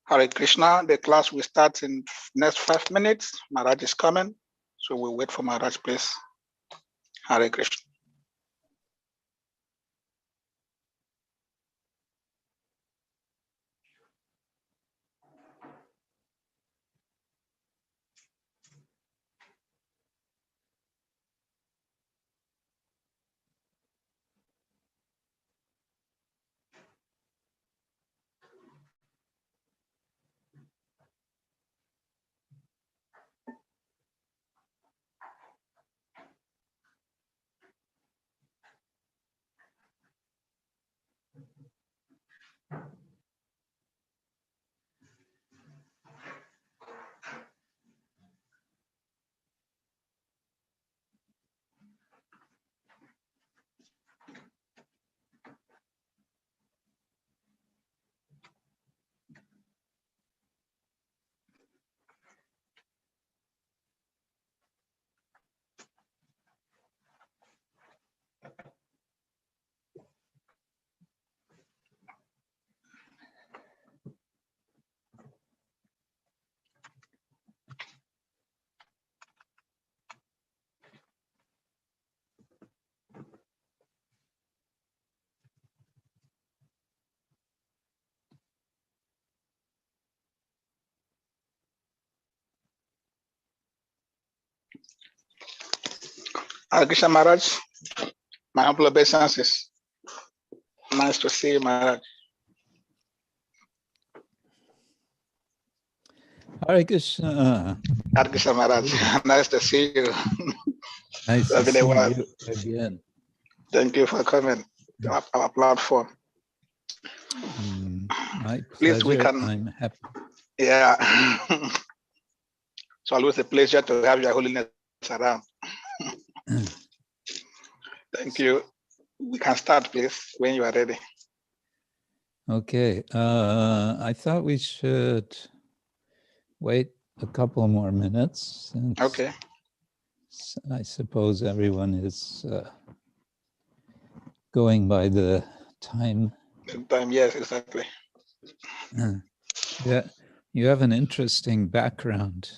Hare Krishna, the class will start in next 5 minutes. Maharaj is coming, so we'll wait for Maharaj, please. Hare Krishna. Hare Krishna Maharaj, my humble obeisances. Nice to see you, Maharaj. Hare Krishna. Hare Krishna Maharaj, nice to see you. Nice to see you again. Thank you for coming to our platform. My please, pleasure. we can. I'm happy. Yeah. It's always a pleasure to have Your Holiness around. Thank you. We can start, please, when you are ready. Okay. I thought we should wait a couple more minutes. Okay. I suppose everyone is going by the time. The time, yes, exactly. Yeah, you have an interesting background.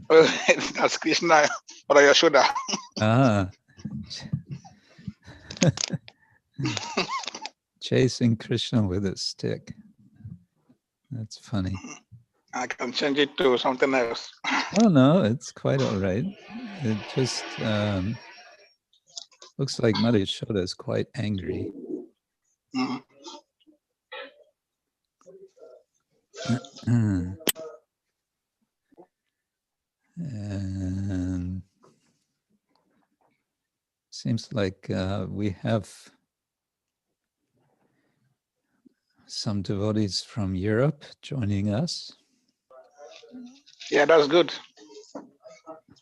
That's Krishna on your shoulder. Chasing Krishna with a stick. That's funny. I can change it to something else. Oh, no, it's quite all right. It just looks like Mother Yashoda is quite angry. And seems like we have some devotees from Europe joining us. Yeah, that's good.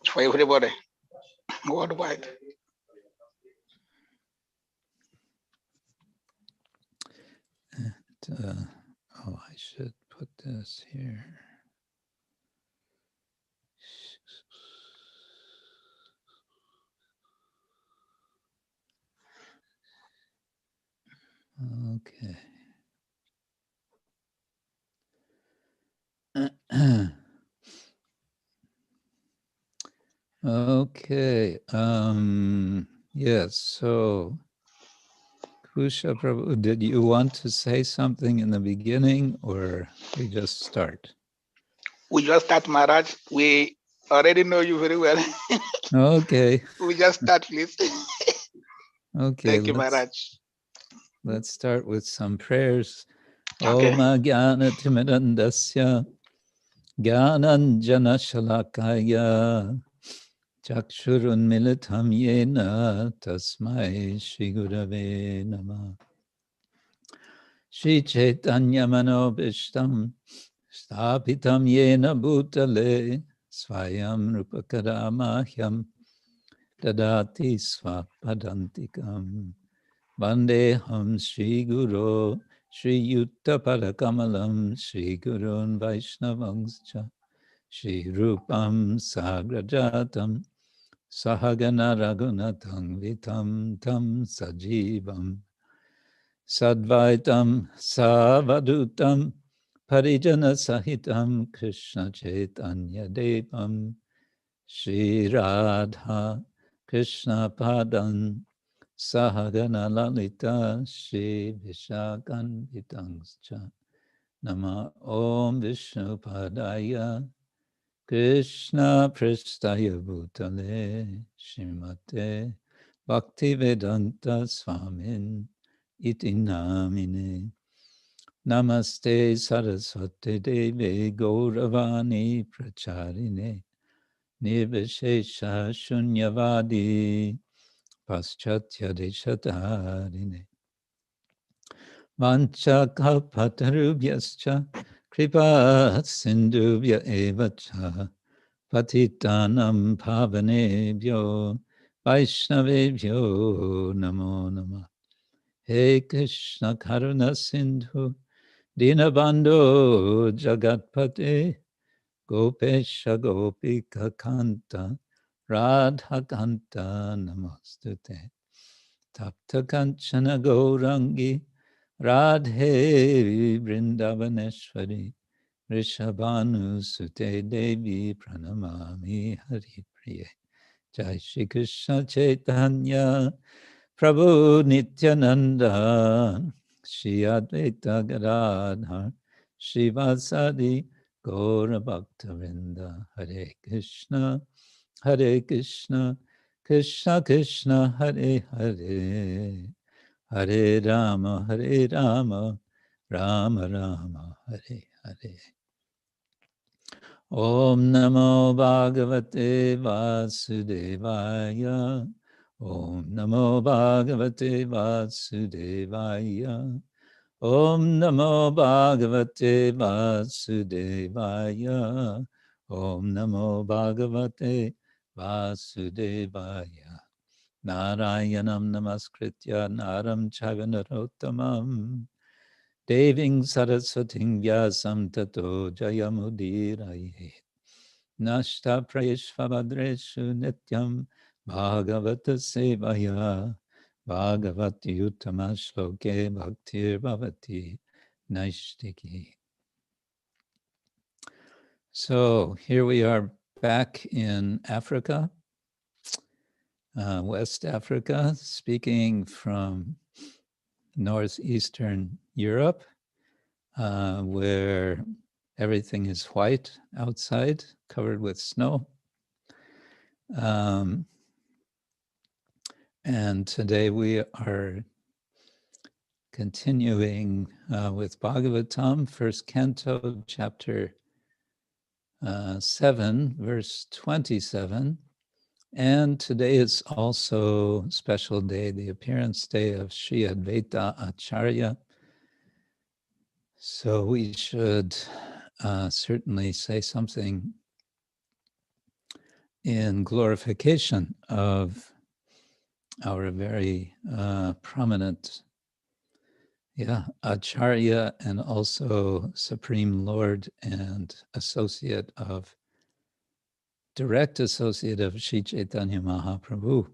For everybody, worldwide. And, oh, I should put this here. Okay. Okay. Yes. So, Kusha Prabhu, did you want to say something in the beginning, or we just start? We just start, Maharaj. We already know you very well. Okay. We just start, please. Okay. Thank you, Maharaj. Let's start with some prayers. Okay. Om Jnana Timirandasya Jnananjana Shalakaya Chakshurun Militam Yena Tasmai Shri Gurave Namah. Shri Chaitanya Manobishtam Stapitam Yena Bhutale Swayam Rupakadamahyam Dadati Swapadantikam Vandeham Shri Guru Shri Yutta Padakamalam Shri Gurun Vaishnavangscha Shri Rupam Sagrajatam Sahagana Raghunatang Vitam Tam Sajivam Sadvaitam Savadutam Parijana Sahitam Krishna Chaitanya Devam Shri Radha Krishna Padam Sahagana Lalita Shri Vishakan Vitangscha Nama Om Vishnu Padaya Krishna Pristaya Bhutale Shrimate Bhaktivedanta Swamin Iti Namine Namaste Saraswati Devi Gauravani Pracharine Nirvishesha Shunyavadi Paschatya Deshatarine Vancha Kalpatarubhyascha Kripa Sindhubhya Evacha Patitanam Pavanebhyo Vaishnavebhyo Namo Namah. He Krishna Karuna Sindhu Dinabandho Jagatpate Gopesha Gopika Kanta Radha Kanta Namostute Tapta Kanchana Gaurangi Radhe Vrindavaneshwari Rishabhanu Sute Devi Pranamami Hari Priye Jai Shri Krishna Chaitanya Prabhu Nityananda Shri Advaita Gadadhar Shivasadi Gaura Bhaktavinda Hare Krishna Krishna Krishna Hare Hare Hare Rama Rama Rama Hare Hare Om Namo Bhagavate Vasudevaya Om Namo Bhagavate Vasudevaya Om Namo Bhagavate Vasudevaya Om Namo Bhagavate Vasudevaya Narayanam Namaskritya Naram Chavanarottamam Deving Saraswating Vyasam Tato Jayamudiraye Nashta Prayeshvabhadreshu Nityam Bhagavata Sevaya Bhagavati Uttama Shloke Bhaktir Bhavati Naishtiki. So here we are back in Africa, West Africa, speaking from northeastern Europe, where everything is white outside, covered with snow. And today we are continuing with Bhagavatam, first canto, chapter 7, verse 27. And today is also a special day, the appearance day of Sri Advaita Acharya. So we should certainly say something in glorification of our very prominent Acharya, and also Supreme Lord and direct associate of Sri Chaitanya Mahaprabhu.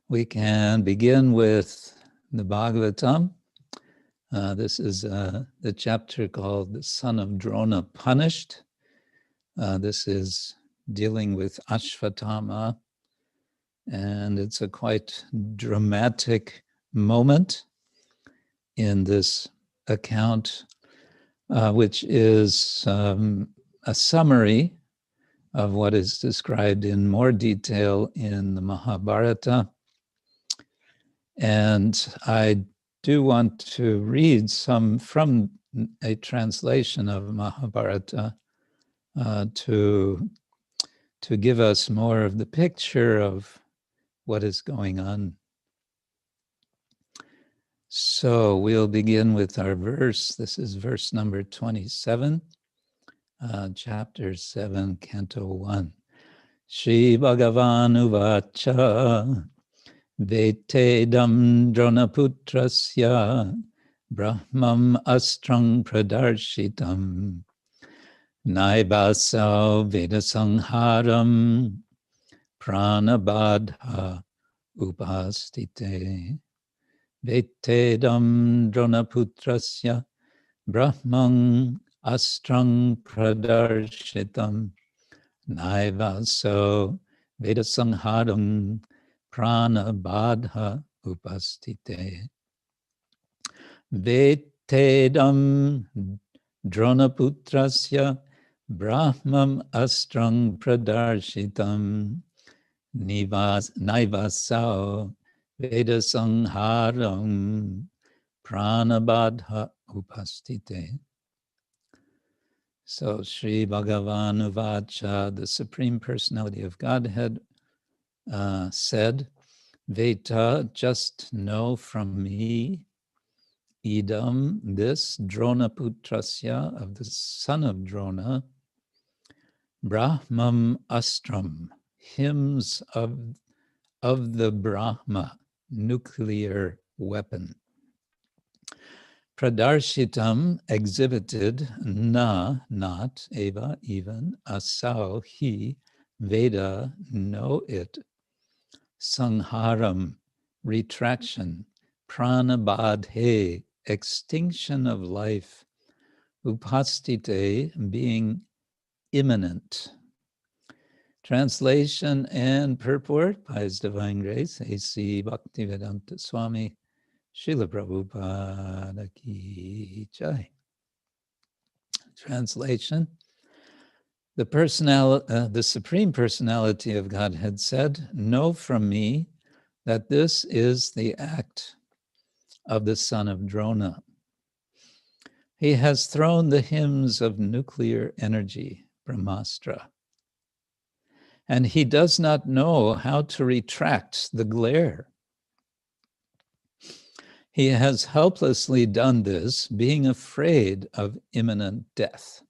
We can begin with the Bhagavatam. This is the chapter called The Son of Drona Punished. This is dealing with Ashvatthama, and it's a quite dramatic moment in this account, which is a summary of what is described in more detail in the Mahabharata. And I do want to read some from a translation of Mahabharata to give us more of the picture of what is going on. So we'll begin with our verse. This is verse number 27, chapter 7, canto 1. Shri Bhagavan Uvacha Vetedam Dronaputrasya Brahmam Astrang Pradarshitam Naibasau Vedasangharam Pranabadha Upastite Vetedam Dronaputrasya Brahmang astrang pradarshitam naiva so vedasangharam prana badha upastite. Vetedam dronaputrasya brahmam astrang pradarshitam naivasao vedasangharam pranabadha upastite. So Sri Bhagavan Uvacha, the Supreme Personality of Godhead, said, Veta, just know from me, idam, this, Dronaputrasya, of the son of Drona, Brahmam Astram, hymns of the Brahma, nuclear weapon. Pradarshitam, exhibited, not, eva, even, asau, he, Veda, know it, Sangharam, retraction, pranabadhe, extinction of life, upastite, being imminent. Translation and purport by His Divine Grace, A.C. Bhaktivedanta Swami, Srila Prabhupada Ki Jai. Translation. The Supreme Personality of Godhead said, know from me that this is the act of the son of Drona. He has thrown the hymns of nuclear energy, Brahmastra, and he does not know how to retract the glare. He has helplessly done this, being afraid of imminent death.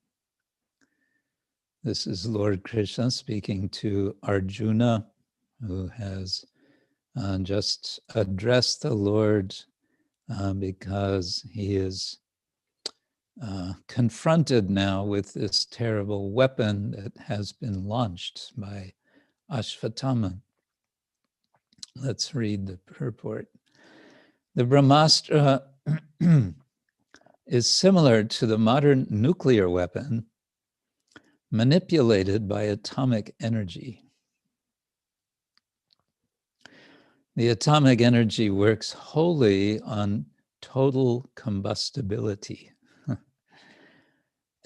This is Lord Krishna speaking to Arjuna, who has just addressed the Lord because he is confronted now with this terrible weapon that has been launched by Ashvatthama. Let's read the purport. The Brahmastra is similar to the modern nuclear weapon manipulated by atomic energy. The atomic energy works wholly on total combustibility.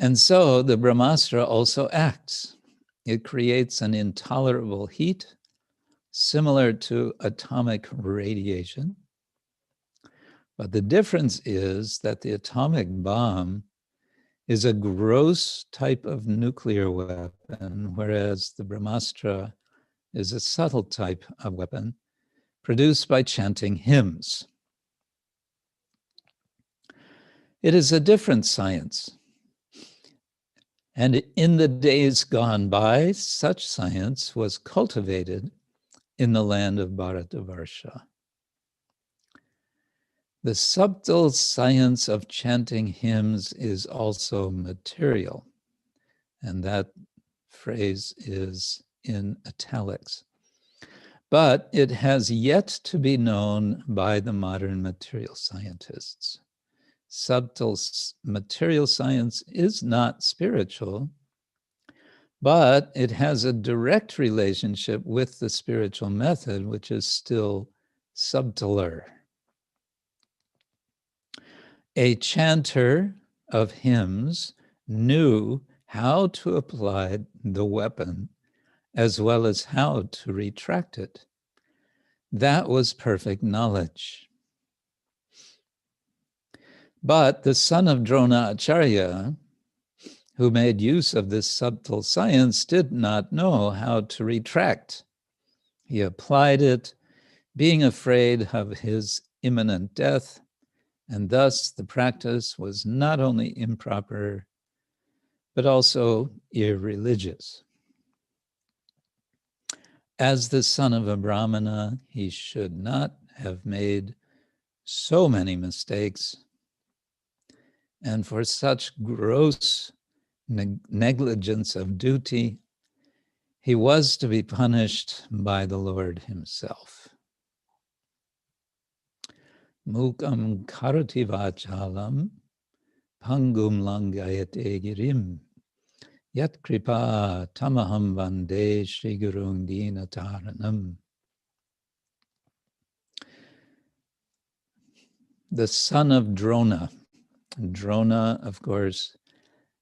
And so the Brahmastra also acts. It creates an intolerable heat similar to atomic radiation. But the difference is that the atomic bomb is a gross type of nuclear weapon, whereas the Brahmastra is a subtle type of weapon produced by chanting hymns. It is a different science. And in the days gone by, such science was cultivated in the land of Bharatavarsha. The subtle science of chanting hymns is also material, and that phrase is in italics. But it has yet to be known by the modern material scientists. Subtle material science is not spiritual, but it has a direct relationship with the spiritual method, which is still subtler. A chanter of hymns knew how to apply the weapon as well as how to retract it. That was perfect knowledge. But the son of Drona Acharya, who made use of this subtle science, did not know how to retract. He applied it, being afraid of his imminent death, and thus the practice was not only improper, but also irreligious. As the son of a Brahmana, he should not have made so many mistakes, and for such gross negligence of duty, he was to be punished by the Lord himself. Mukam karati vachalam pangum langayate girim yat kripa tamaham vande Shri Gurung Dinataranam. The son of Drona. Drona, of course,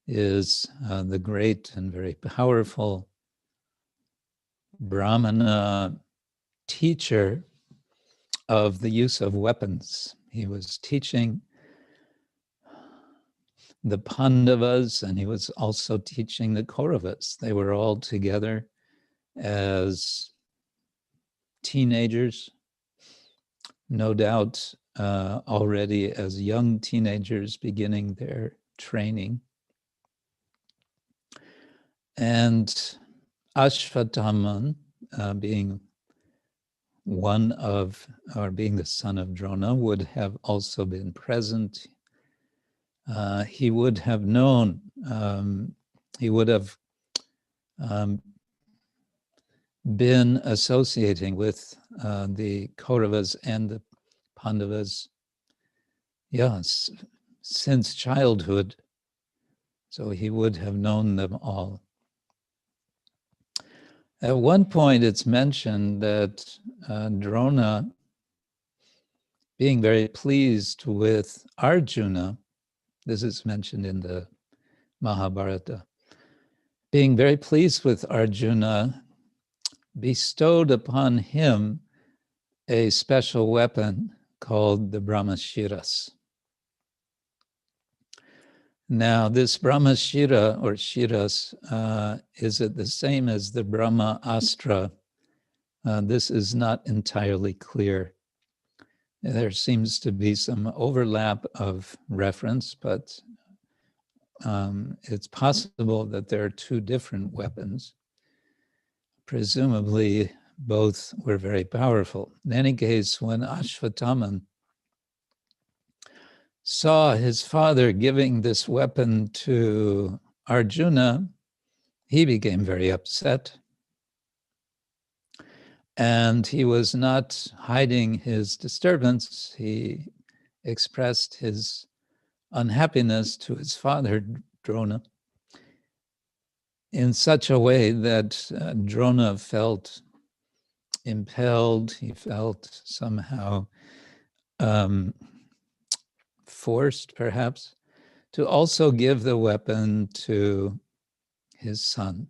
is the great and very powerful Brahmana teacher of the use of weapons. He was teaching the Pandavas, and he was also teaching the Kauravas. They were all together as teenagers, no doubt already as young teenagers beginning their training. And Ashwatthama, being one of, or being the son of Drona, would have also been present. He would have known, he would have been associating with the Kauravas and the Pandavas, yes, since childhood. So he would have known them all. At one point, it's mentioned that Drona, being very pleased with Arjuna, this is mentioned in the Mahabharata, being very pleased with Arjuna, bestowed upon him a special weapon called the Brahmashiras. Now, this Brahmashira or Shiras, is it the same as the Brahma Astra? This is not entirely clear. There seems to be some overlap of reference, but it's possible that there are two different weapons. Presumably, both were very powerful. In any case, when Ashwatthama saw his father giving this weapon to Arjuna, he became very upset. And he was not hiding his disturbance. He expressed his unhappiness to his father, Drona, in such a way that Drona felt impelled, he felt somehow forced, perhaps, to also give the weapon to his son.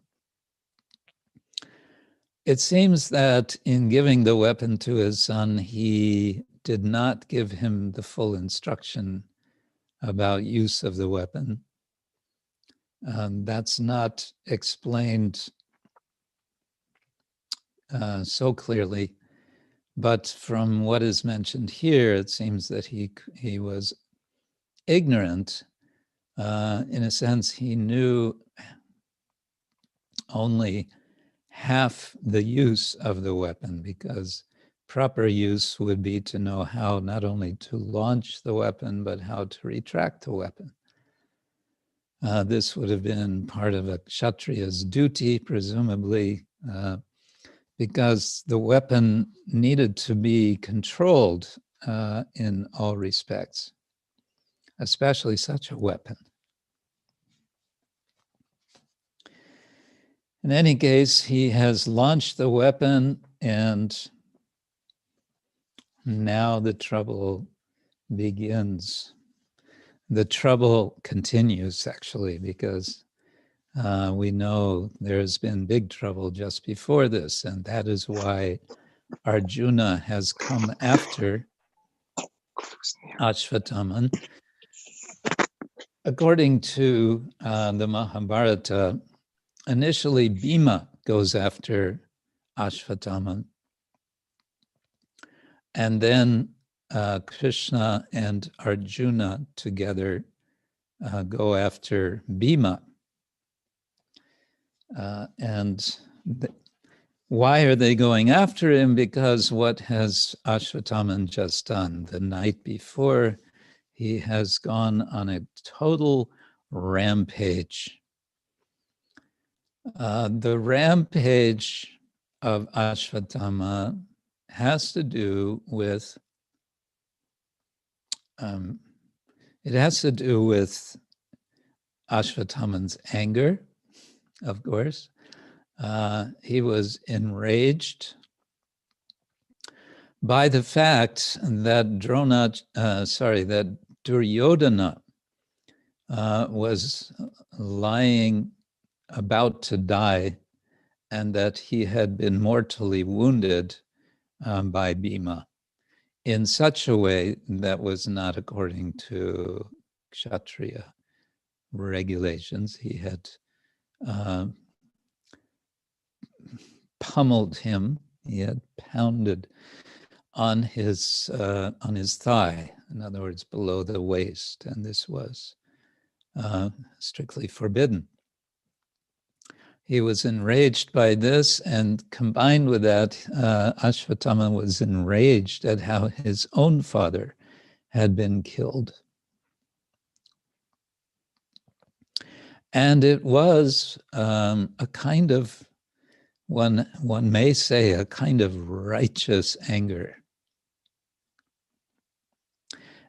It seems that in giving the weapon to his son, he did not give him the full instruction about use of the weapon. That's not explained so clearly, but from what is mentioned here, it seems that he was ignorant. In a sense, he knew only half the use of the weapon, because proper use would be to know how not only to launch the weapon, but how to retract the weapon. This would have been part of a Kshatriya's duty, presumably, because the weapon needed to be controlled in all respects, especially such a weapon. In any case, he has launched the weapon, and now the trouble begins. The trouble continues, actually, because we know there's been big trouble just before this, and that is why Arjuna has come after Ashwatthama. According to the Mahabharata, initially Bhima goes after Ashwatthama, and then Krishna and Arjuna together go after Bhima. Why are they going after him? Because what has Ashwatthama just done? The night before, he has gone on a total rampage. The rampage of Ashwatthama has to do with It has to do with Ashwatthama's anger, of course. He was enraged by the fact that that Duryodhana was lying about to die, and that he had been mortally wounded by Bhima in such a way that was not according to Kshatriya regulations. He had pummeled him. He had pounded on his thigh, in other words, below the waist, and this was strictly forbidden. He was enraged by this, and combined with that, Ashwatthama was enraged at how his own father had been killed. And it was a kind of, one may say, a kind of righteous anger.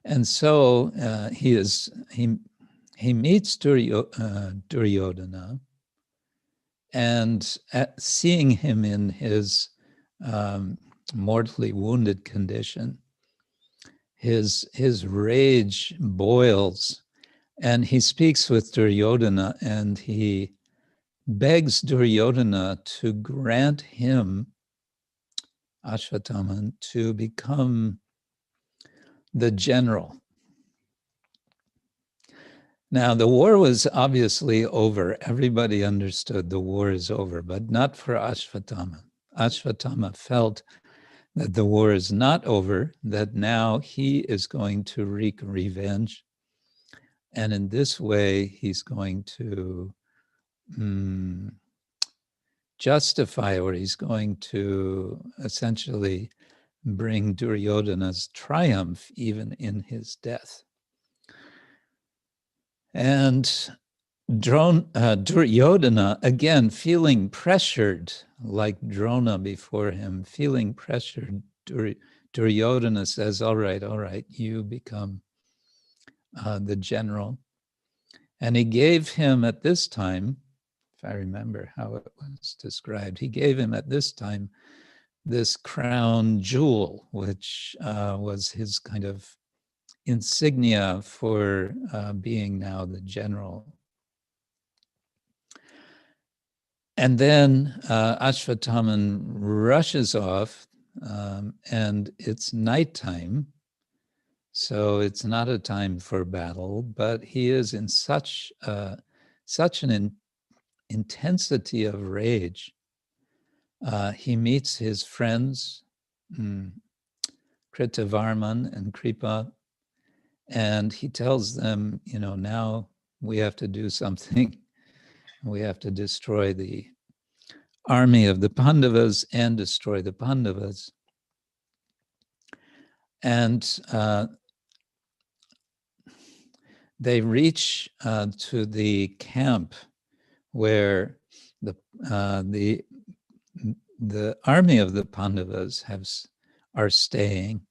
And so he meets Duryodhana, and seeing him in his mortally wounded condition, his rage boils, and he speaks with Duryodhana, and he begs Duryodhana to grant him, Ashwatthama, to become the general. Now, the war was obviously over. Everybody understood the war is over, but not for Ashwatthama. Ashwatthama felt that the war is not over, that now he is going to wreak revenge. And in this way, he's going to justify, or he's going to essentially bring Duryodhana's triumph even in his death. And Duryodhana, again, feeling pressured, like Drona before him, feeling pressured, Duryodhana says, all right, you become the general. And he gave him at this time, if I remember how it was described, he gave him at this time this crown jewel, which was his kind of insignia for being now the general. And then Ashwatthama rushes off, and it's nighttime, so it's not a time for battle, but he is in such an intensity of rage. He meets his friends, Kritavarman and Kripa, and he tells them, now we have to do something. We have to destroy the army of the Pandavas and destroy the Pandavas. And they reach to the camp where the army of the Pandavas are staying,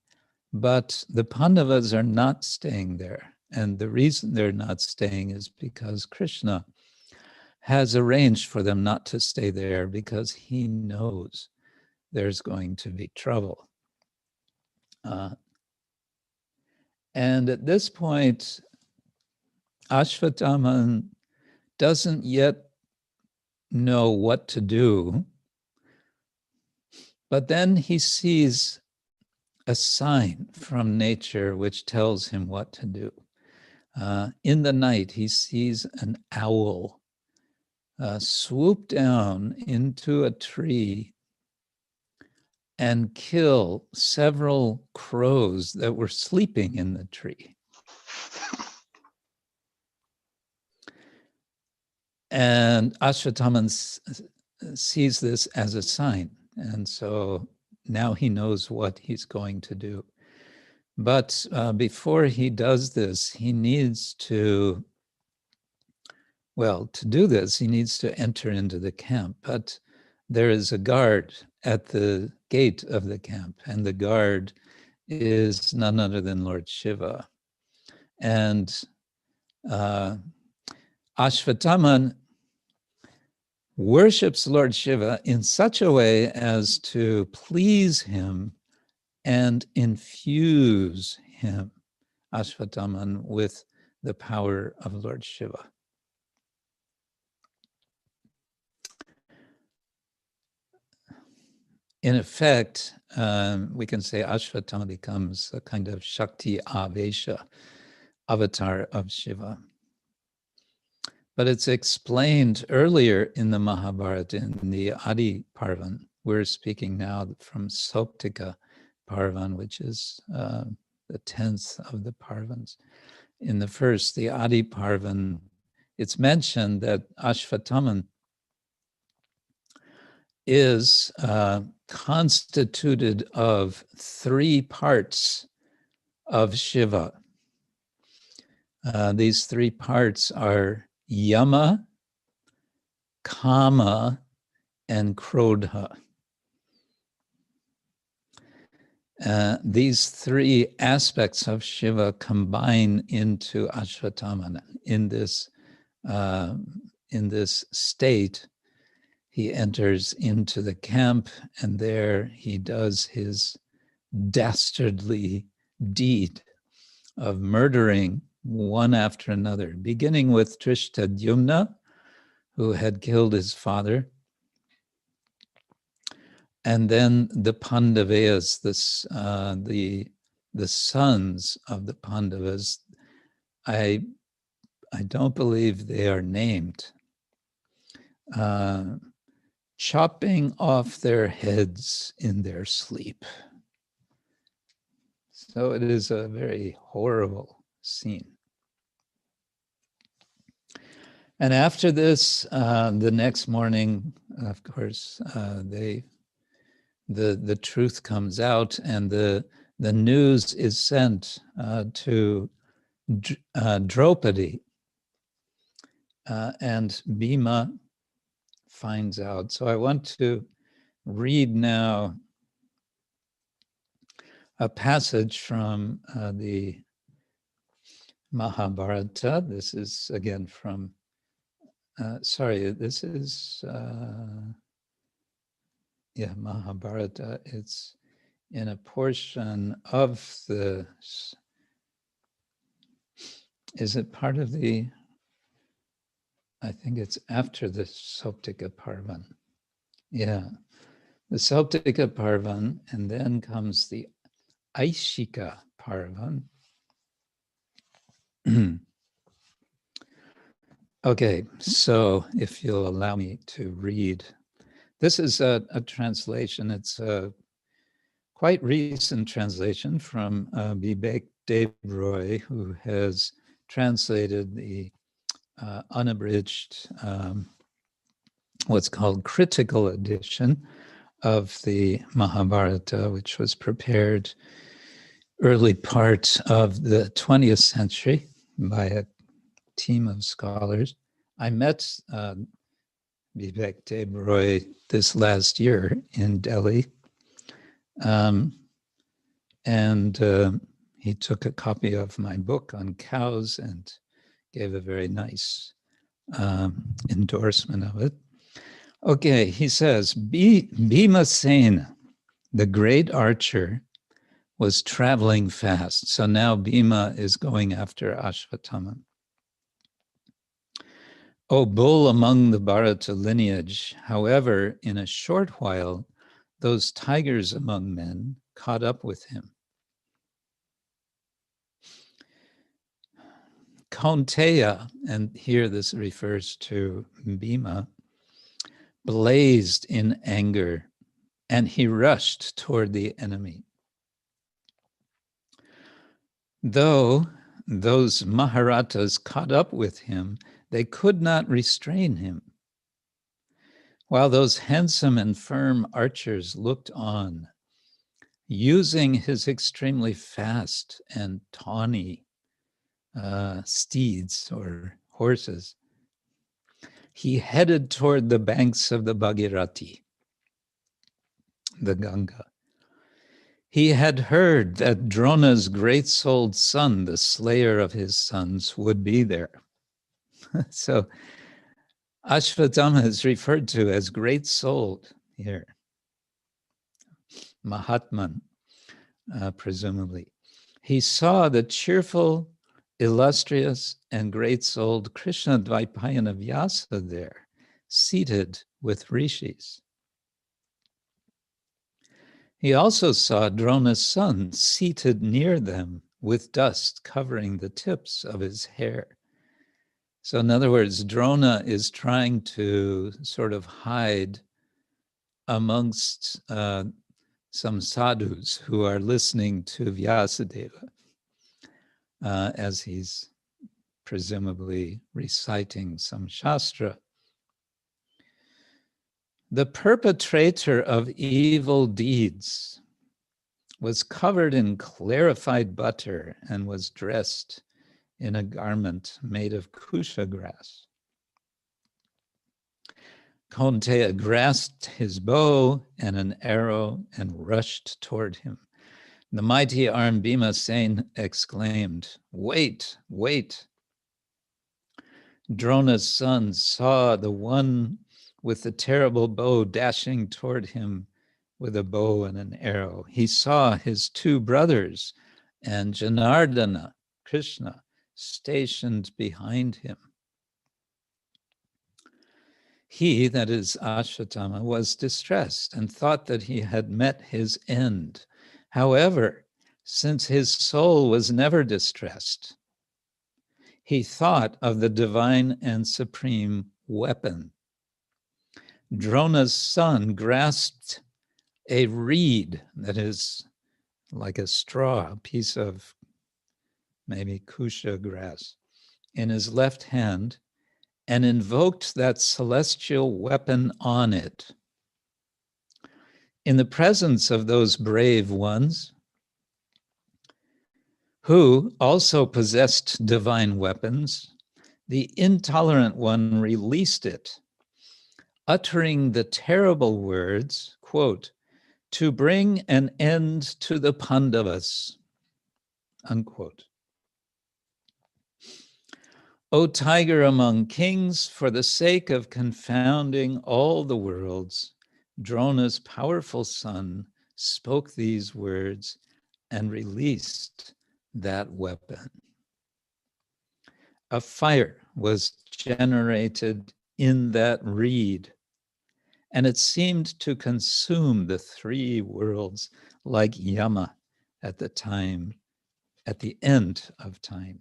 but the Pandavas are not staying there. And the reason they're not staying is because Krishna has arranged for them not to stay there, because he knows there's going to be trouble. And at this point, Ashwatthama doesn't yet know what to do, but then he sees a sign from nature which tells him what to do. In the night, he sees an owl swoop down into a tree and kill several crows that were sleeping in the tree. And Ashwatthama sees this as a sign. And so now he knows what he's going to do. But before he does this, he needs to do this, he needs to enter into the camp. But there is a guard at the gate of the camp, and the guard is none other than Lord Shiva. And Ashvatthama worships Lord Shiva in such a way as to please him and infuse him, Ashvatthama, with the power of Lord Shiva. In effect, we can say Ashvatthama becomes a kind of Shakti Avesha, avatar of Shiva. But it's explained earlier in the Mahabharata, in the Adi Parvan. We're speaking now from Soptika Parvan, which is the 10th of the Parvans. In the first, the Adi Parvan, it's mentioned that Ashvatthama is constituted of 3 parts of Shiva. These 3 parts are Yama, Kama, and Krodha. These 3 aspects of Shiva combine into Ashvatthama. In this state, he enters into the camp, and there he does his dastardly deed of murdering one after another, beginning with Drishtadyumna, who had killed his father, and then the Pandavas, the sons of the Pandavas. I don't believe they are named. Chopping off their heads in their sleep. So it is a very horrible scene. And after this, the next morning, of course, the truth comes out, and the news is sent to Draupadi, and Bhima finds out. So I want to read now a passage from the Mahabharata. This is again from, this is, Mahabharata. It's in a portion of the, is it part of the, I think it's after the Soptika Parvan. Yeah, the Soptika Parvan, and then comes the Aishika Parvan. Okay, so if you'll allow me to read. This is a translation. It's a quite recent translation from Vivek Dev Roy, who has translated the unabridged, what's called critical edition of the Mahabharata, which was prepared early part of the 20th century by a team of scholars. I met Vivek Dev Roy this last year in Delhi, and he took a copy of my book on cows and gave a very nice endorsement of it. Okay, he says, Bhimasena, the great archer, was traveling fast. So now Bhima is going after Ashvatthama. O bull among the Bharata lineage, however, in a short while, those tigers among men caught up with him. Kaunteya, and here this refers to Bhima, blazed in anger, and he rushed toward the enemy. Though those Maharatas caught up with him, they could not restrain him. While those handsome and firm archers looked on, using his extremely fast and tawny steeds or horses, he headed toward the banks of the Bhagirathi, the Ganga. He had heard that Drona's great-souled son, the slayer of his sons, would be there. So Ashvatthama is referred to as great-souled here. Mahatman, presumably. He saw the cheerful, illustrious, and great-souled Krishna Dvaipayana Vyasa there, seated with rishis. He also saw Drona's son seated near them with dust covering the tips of his hair. So in other words, Drona is trying to sort of hide amongst some sadhus who are listening to Vyasadeva as he's presumably reciting some shastra. The perpetrator of evil deeds was covered in clarified butter and was dressed in a garment made of kusha grass. Kaunteya grasped his bow and an arrow and rushed toward him. The mighty armed Bhimasen exclaimed, "Wait, wait." Drona's son saw the one with the terrible bow dashing toward him with a bow and an arrow. He saw his two brothers and Janardana, Krishna, stationed behind him. He, that is Ashvatthama, was distressed and thought that he had met his end. However, since his soul was never distressed, he thought of the divine and supreme weapon. Drona's son grasped a reed, that is like a straw, a piece of maybe kusha grass, in his left hand and invoked that celestial weapon on it. In the presence of those brave ones, who also possessed divine weapons, the intolerant one released it, uttering the terrible words, quote, "to bring an end to the Pandavas," unquote. O tiger among kings, for the sake of confounding all the worlds, Drona's powerful son spoke these words and released that weapon. A fire was generated in that reed, and it seemed to consume the three worlds like Yama at the end of time.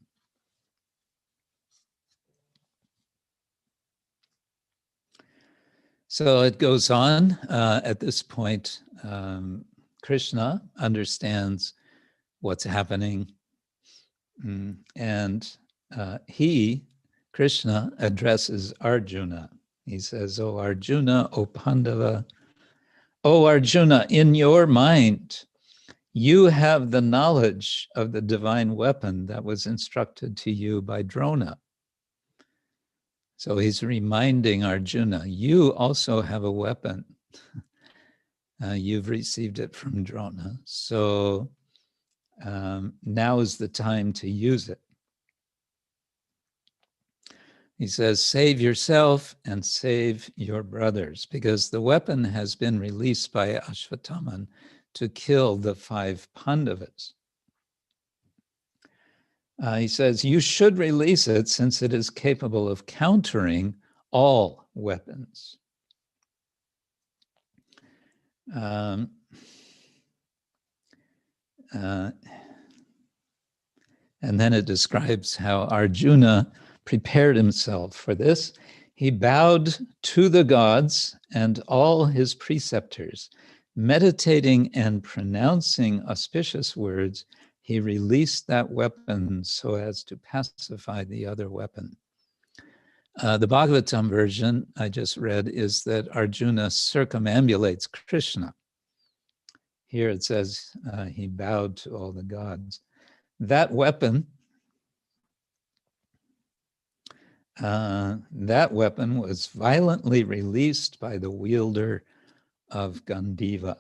So it goes on. At this point, Krishna understands what's happening. And Krishna, addresses Arjuna. He says, "O Arjuna, O Pandava, O Arjuna, in your mind, you have the knowledge of the divine weapon that was instructed to you by Drona." So he's reminding Arjuna, you also have a weapon. You've received it from Drona. So now is the time to use it. He says, save yourself and save your brothers, because the weapon has been released by Ashvatthama to kill the 5 Pandavas. He says, you should release it since it is capable of countering all weapons. And then it describes how Arjuna prepared himself for this. He bowed to the gods and all his preceptors, meditating and pronouncing auspicious words. He released that weapon so as to pacify the other weapon. The Bhagavatam version I just read is that Arjuna circumambulates Krishna. Here it says he bowed to all the gods. That weapon was violently released by the wielder of Gandiva.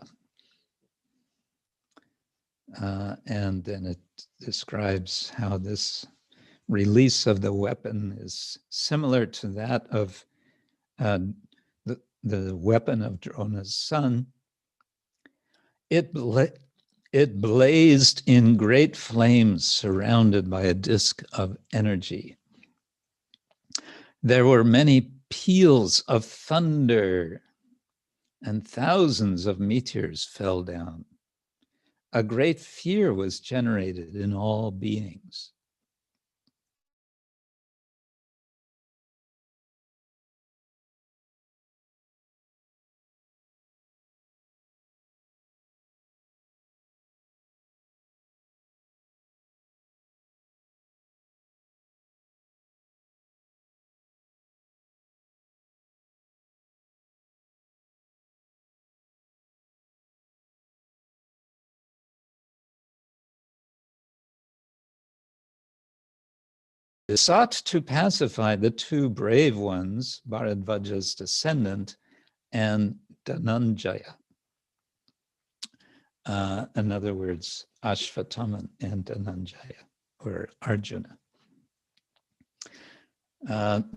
And then it describes how this release of the weapon is similar to that of the weapon of Drona's son. It blazed in great flames surrounded by a disk of energy. There were many peals of thunder, and thousands of meteors fell down. A great fear was generated in all beings. Sought to pacify the two brave ones, Bharadvaja's descendant and Dhananjaya. In other words, Ashvatthama and Dhananjaya, or Arjuna.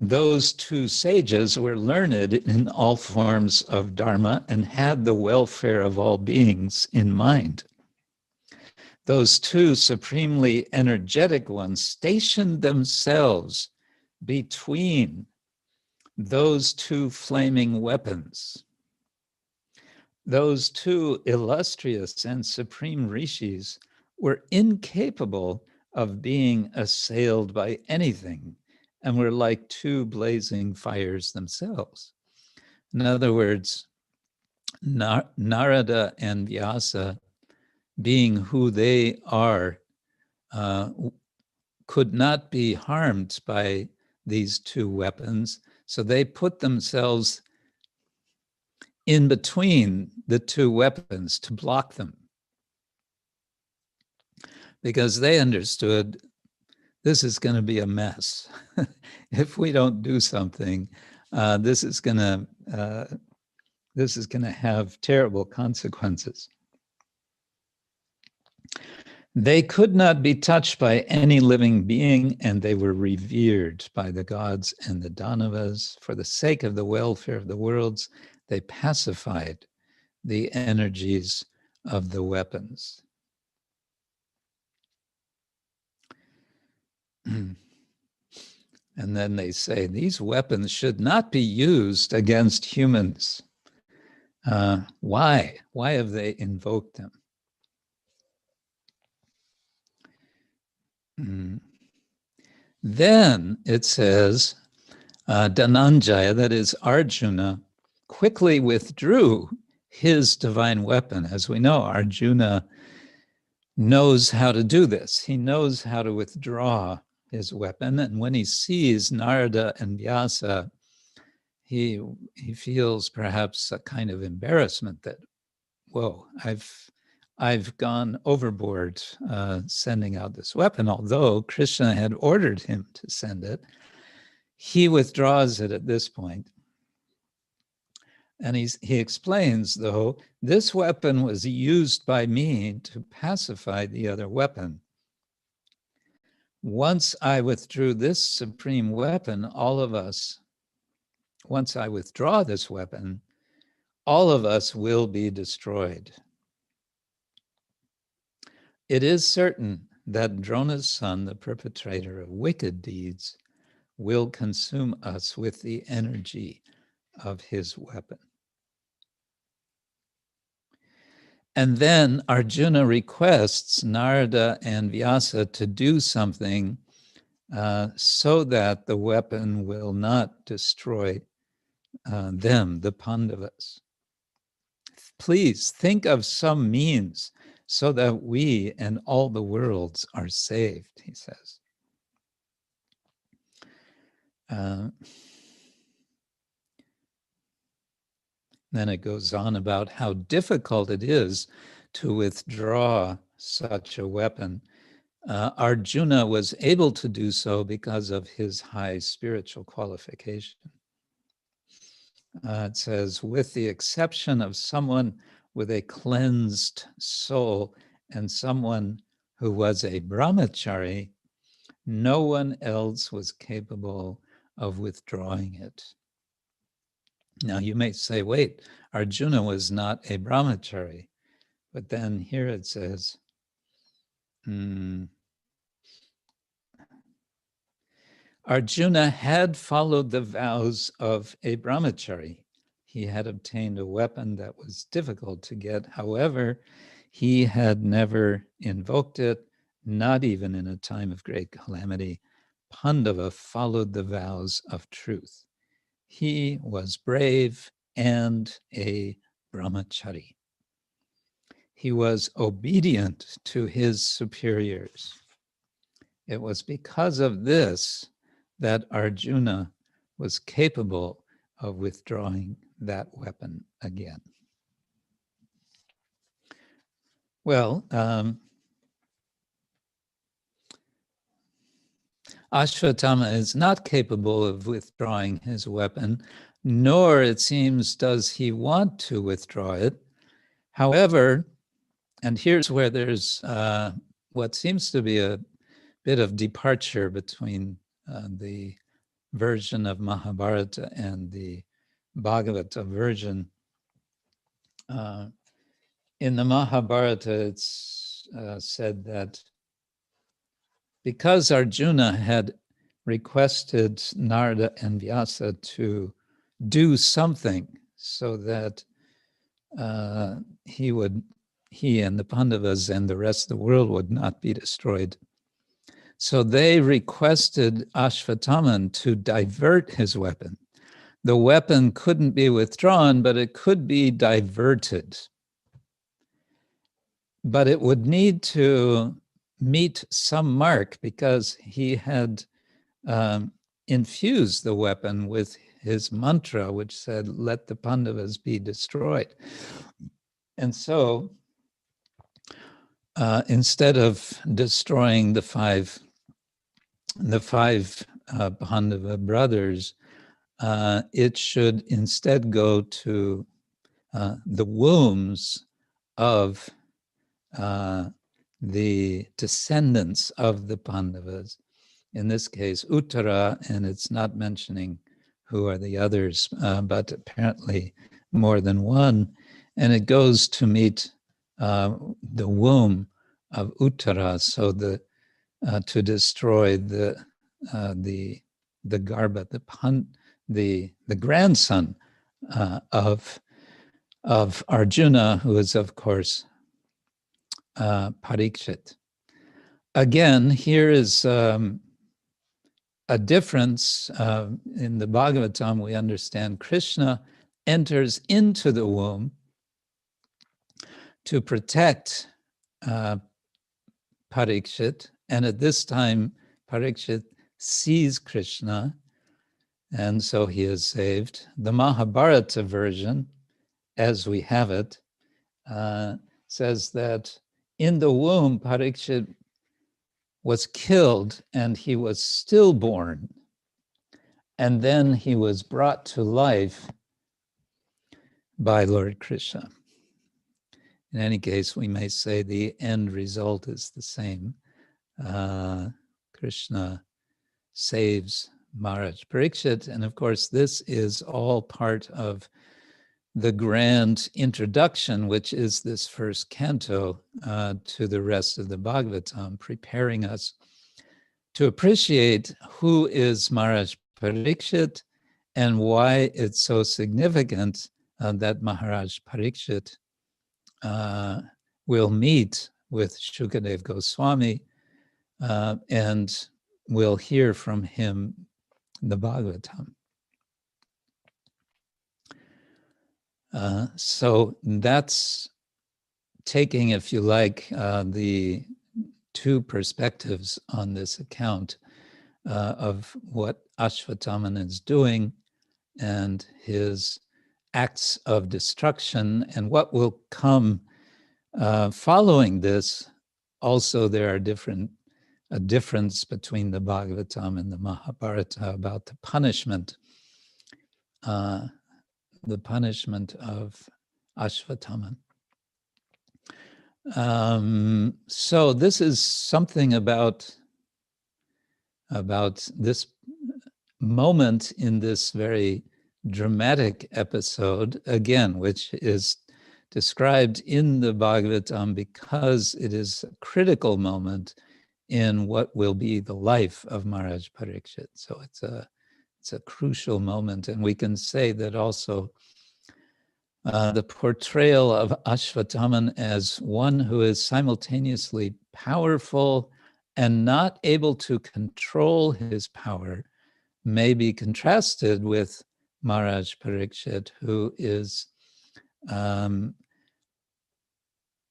Those two sages were learned in all forms of dharma and had the welfare of all beings in mind. Those two supremely energetic ones stationed themselves between those two flaming weapons. Those two illustrious and supreme rishis were incapable of being assailed by anything and were like two blazing fires themselves. In other words, Narada and Vyasa, being who they are, could not be harmed by these two weapons. So they put themselves in between the two weapons to block them, because they understood this is going to be a mess. If we don't do something, this is going to have terrible consequences. They could not be touched by any living being, and they were revered by the gods and the Danavas. For the sake of the welfare of the worlds, they pacified the energies of the weapons. And then they say, these weapons should not be used against humans. Why? Why have they invoked them? Then it says, Dhananjaya, that is Arjuna, quickly withdrew his divine weapon. As we know, Arjuna knows how to do this. He knows how to withdraw his weapon. And when he sees Narada and Vyasa, he feels perhaps a kind of embarrassment that, whoa, I've gone overboard sending out this weapon. Although Krishna had ordered him to send it, he withdraws it at this point. And he explains, though, this weapon was used by me to pacify the other weapon. Once I withdrew this supreme weapon, once I withdraw this weapon, all of us will be destroyed. It is certain that Drona's son, the perpetrator of wicked deeds, will consume us with the energy of his weapon. And then Arjuna requests Narada and Vyasa to do something so that the weapon will not destroy them, the Pandavas. Please think of some means so that we and all the worlds are saved, he says. Then it goes on about how difficult it is to withdraw such a weapon. Arjuna was able to do so because of his high spiritual qualification. It says, with the exception of someone with a cleansed soul and someone who was a brahmachari, no one else was capable of withdrawing it. Now you may say, wait, Arjuna was not a brahmachari. But then here it says, Arjuna had followed the vows of a brahmachari. He had obtained a weapon that was difficult to get. However, he had never invoked it, not even in a time of great calamity. Pandava followed the vows of truth. He was brave and a brahmachari. He was obedient to his superiors. It was because of this that Arjuna was capable of withdrawing that weapon again. Well, Ashwatthama is not capable of withdrawing his weapon, nor, it seems, does he want to withdraw it. However, and here's where there's what seems to be a bit of departure between the version of Mahabharata and the Bhagavata version. In the Mahabharata, it's said that because Arjuna had requested Narada and Vyasa to do something so that he and the Pandavas and the rest of the world would not be destroyed. So they requested Ashwatthama to divert his weapon. The weapon couldn't be withdrawn, but it could be diverted. But it would need to meet some mark because he had infused the weapon with his mantra, which said, let the Pandavas be destroyed. And so instead of destroying the five Pandava brothers, it should instead go to the wombs of the descendants of the Pandavas, in this case Uttara, and it's not mentioning who are the others, but apparently more than one, and it goes to meet the womb of Uttara, so to destroy the Garbha, the grandson of Arjuna, who is of course Parikshit. Again, here is a difference. In the Bhagavatam, we understand Krishna enters into the womb to protect Parikshit, and at this time, Parikshit sees Krishna, and so he is saved. The Mahabharata version, as we have it, says that in the womb, Parikshit was killed and he was stillborn, and then he was brought to life by Lord Krishna. In any case, we may say the end result is the same. Krishna saves Maharaj Parikshit, and of course, this is all part of the grand introduction, which is this first canto to the rest of the Bhagavatam, preparing us to appreciate who is Maharaj Parikshit and why it's so significant that Maharaj Parikshit will meet with Shukadev Goswami and will hear from him the Bhagavatam. So that's taking, if you like, the two perspectives on this account of what Ashwatthama is doing and his acts of destruction and what will come following this. Also, there are a difference between the Bhagavatam and the Mahabharata about the punishment of Ashwatthama. So this is something about this moment in this very dramatic episode, again, which is described in the Bhagavatam because it is a critical moment in what will be the life of Maharaj Parikshit. So it's a crucial moment, and we can say that also the portrayal of Ashwatthama as one who is simultaneously powerful and not able to control his power may be contrasted with Maharaj Parikshit, who is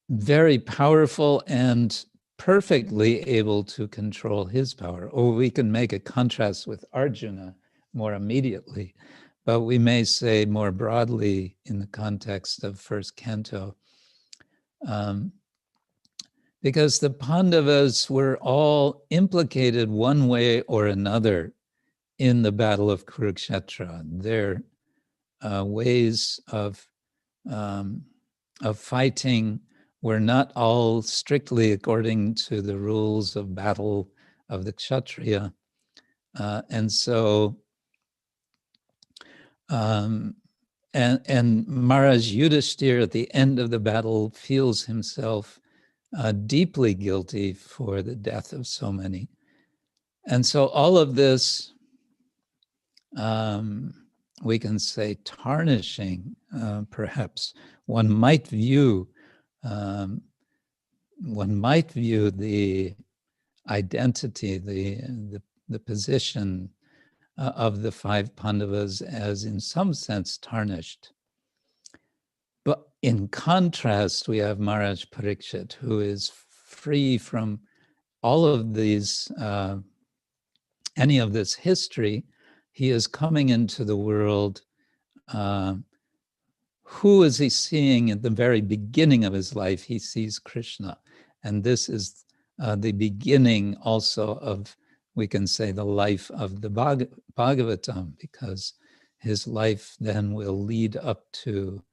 very powerful and perfectly able to control his power. Or we can make a contrast with Arjuna more immediately, but we may say more broadly in the context of first canto, because the Pandavas were all implicated one way or another in the Battle of Kurukshetra. Their ways of fighting were not all strictly according to the rules of battle of the Kshatriya. And so, and Maharaj Yudhishthira at the end of the battle feels himself deeply guilty for the death of so many. And so all of this, we can say tarnishing, perhaps. One might view the identity, the position of the five Pandavas as in some sense tarnished. But in contrast, we have Maharaj Parikshit, who is free from all of these, any of this history. He is coming into the world. Who is he seeing at the very beginning of his life? He sees Krishna. And this is the beginning also of, we can say, the life of the Bhagavatam, because his life then will lead up to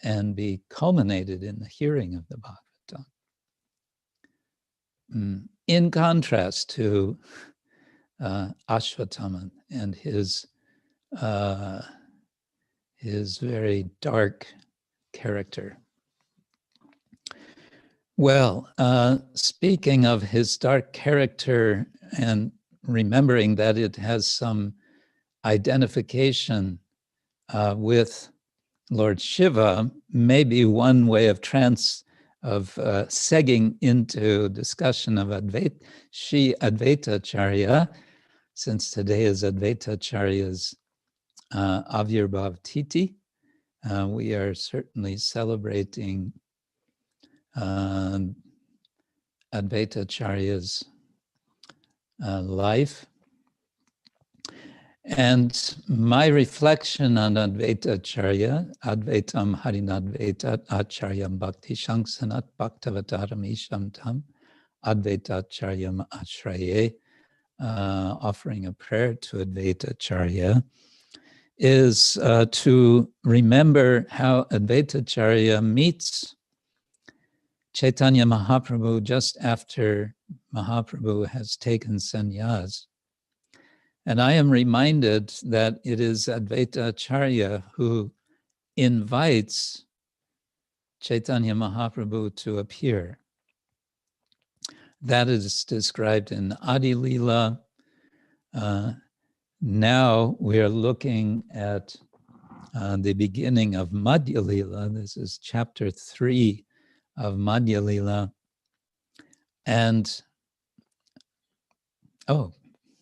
and be culminated in the hearing of the Bhagavatam. In contrast to Ashwatthama and his very dark character. Well, speaking of his dark character and remembering that it has some identification with Lord Shiva, maybe one way of segging into discussion of Advaita Acharya, since today is Advaita Acharya's Avirbhav Titi. We are certainly celebrating Advaita Acharya's life. And my reflection on Advaita Acharya, Advaitam Harinadvaita Acharyam Bhakti Shanksanat Bhaktavataram Isham Tam, Advaita Acharyam Ashraye, offering a prayer to Advaita Acharya, is to remember how Advaita Acharya meets Chaitanya Mahaprabhu just after Mahaprabhu has taken sannyas. And I am reminded that it is Advaita Acharya who invites Chaitanya Mahaprabhu to appear. That is described in Adi Lila. Now we are looking at the beginning of Madhya Lila. This is chapter 3 of Madhya Lila. And, oh,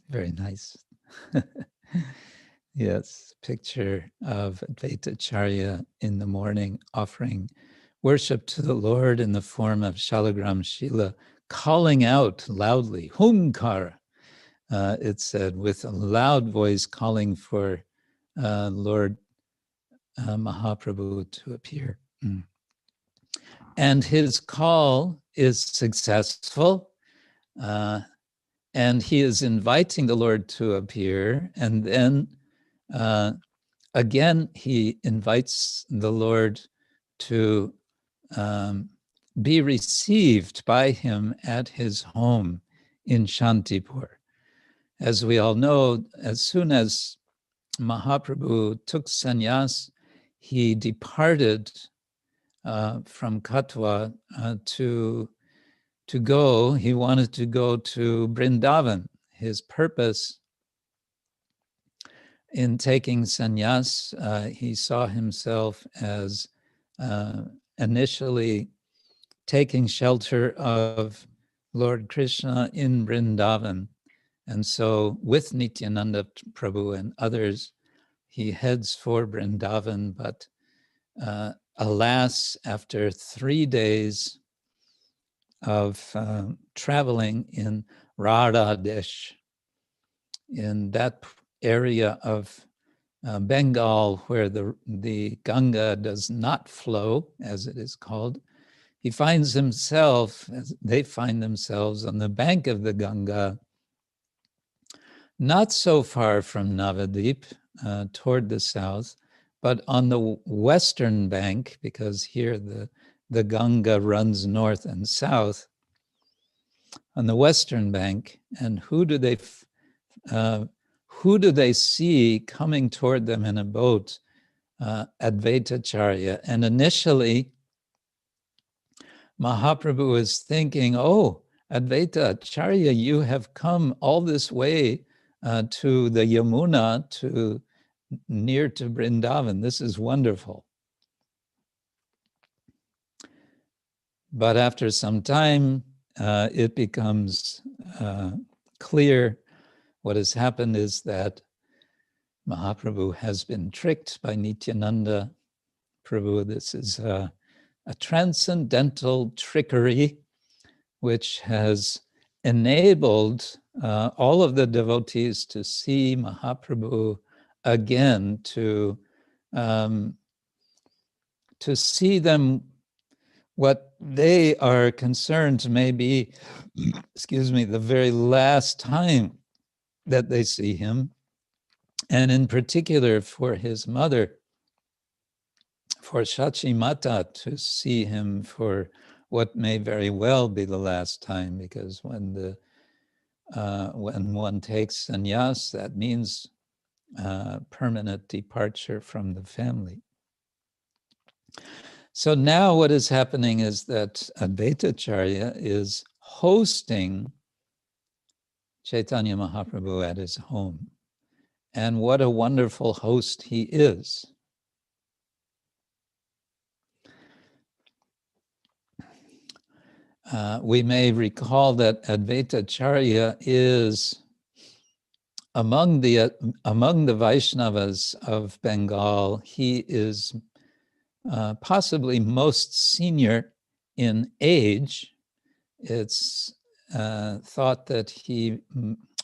very nice. Yes, picture of Advaita Acharya in the morning offering worship to the Lord in the form of Shalagram Shila, calling out loudly, Humkara, it said, with a loud voice calling for Lord Mahaprabhu to appear. And his call is successful. And he is inviting the Lord to appear. And then again, he invites the Lord to be received by him at his home in Shantipur. As we all know, as soon as Mahaprabhu took sannyas, he departed from Katwa to go. He wanted to go to Vrindavan. His purpose in taking sannyas, he saw himself as initially taking shelter of Lord Krishna in Vrindavan. And so with Nityananda Prabhu and others, he heads for Vrindavan, but alas, after 3 days of traveling in Radhadesh, in that area of Bengal where the Ganga does not flow, as it is called, he finds himself, they find themselves on the bank of the Ganga, not so far from Navadip, toward the south, but on the western bank, because here the Ganga runs north and south, on the western bank. And who do they see coming toward them in a boat? Advaitacharya. And initially, Mahaprabhu is thinking, oh, Advaitacharya, you have come all this way to the Yamuna, near to Vrindavan. This is wonderful. But after some time, it becomes clear what has happened is that Mahaprabhu has been tricked by Nityananda Prabhu. This is a transcendental trickery which has enabled all of the devotees to see Mahaprabhu again, to see them what they are concerned may be, the very last time that they see him, and in particular for his mother, for Shachi Mata, to see him for what may very well be the last time, because when one takes sannyas, that means permanent departure from the family. So now what is happening is that Advaitacharya is hosting Chaitanya Mahaprabhu at his home. And what a wonderful host he is. We may recall that Advaitacharya is among the Vaishnavas of Bengal. He is possibly most senior in age. It's thought that he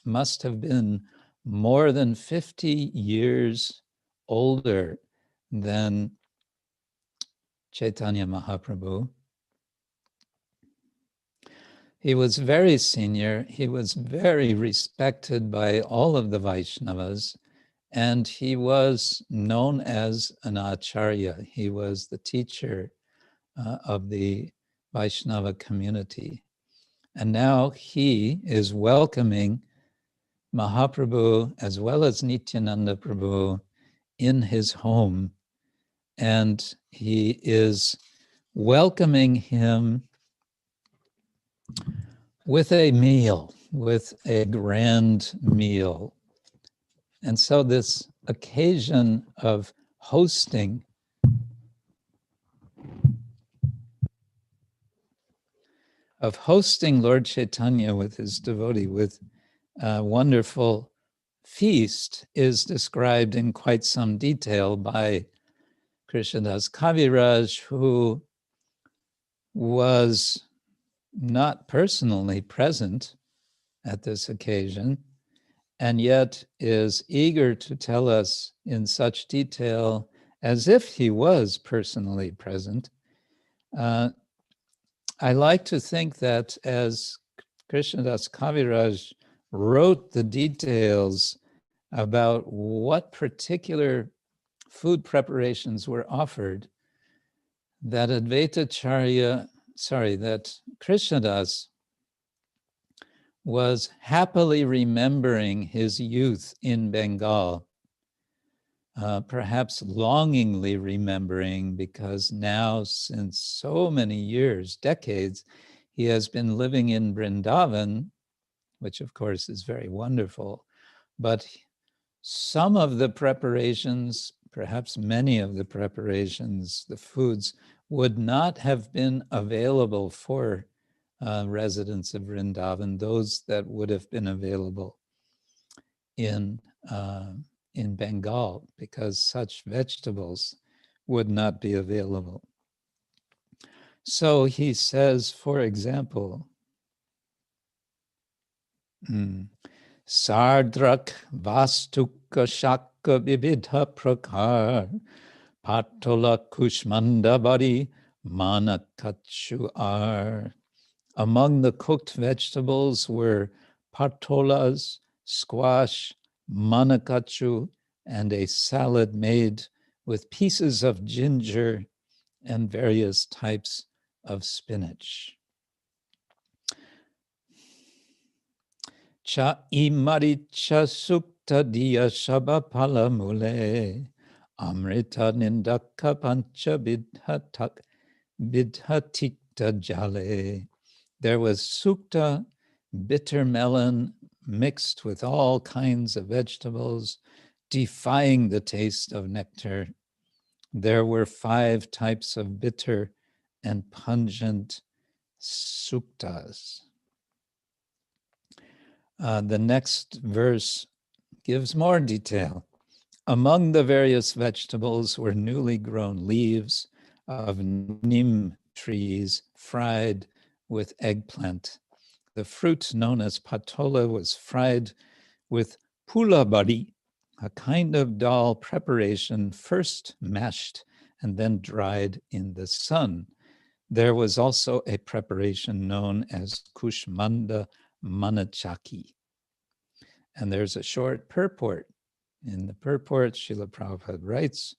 must have been more than 50 years older than Chaitanya Mahaprabhu. He was very senior. He was very respected by all of the Vaishnavas, and he was known as an acharya. He was the teacher of the Vaishnava community. And now he is welcoming Mahaprabhu as well as Nityananda Prabhu in his home, and he is welcoming him with a meal, with a grand meal. And so this occasion of hosting Lord Chaitanya with his devotee, with a wonderful feast, is described in quite some detail by Krishnadas Kaviraj, who was not personally present at this occasion, and yet is eager to tell us in such detail as if he was personally present. I like to think that as Krishnadas Kaviraj wrote the details about what particular food preparations were offered, that Advaitacharya that Krishnadas was happily remembering his youth in Bengal, perhaps longingly remembering, because now, since so many years, decades, he has been living in Vrindavan, which of course is very wonderful, but some of the preparations, perhaps many of the preparations, the foods, would not have been available for residents of Vrindavan, those that would have been available in Bengal, because such vegetables would not be available. So he says, for example, Sardrak Vastukka Shakka Vibidha Prakar Patola Kushmanda Badi Manakachu Ar. Among the cooked vegetables were patolas, squash, manakachu, and a salad made with pieces of ginger and various types of spinach. Cha imaricha sukta diya shabapala mule amrita nindaka pancha bidhatikta jale. There was sukta, bitter melon, mixed with all kinds of vegetables, defying the taste of nectar. There were 5 types of bitter and pungent suktas. The next verse gives more detail. Among the various vegetables were newly grown leaves of neem trees fried with eggplant. The fruit known as patola was fried with pulabari, a kind of dal preparation first mashed and then dried in the sun. There was also a preparation known as kushmanda manachaki. And there's a short purport. In the purport, Srila Prabhupada writes,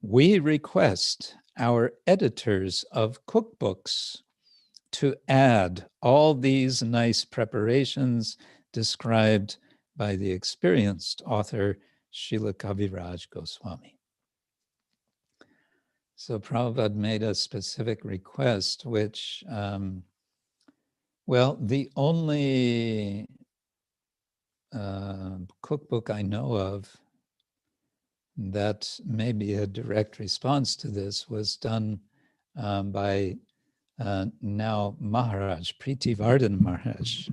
"We request our editors of cookbooks to add all these nice preparations described by the experienced author, Srila Kaviraj Goswami." So Prabhupada made a specific request, which, the only cookbook I know of that may be a direct response to this was done by now Maharaj, Priti Vardhan Maharaj,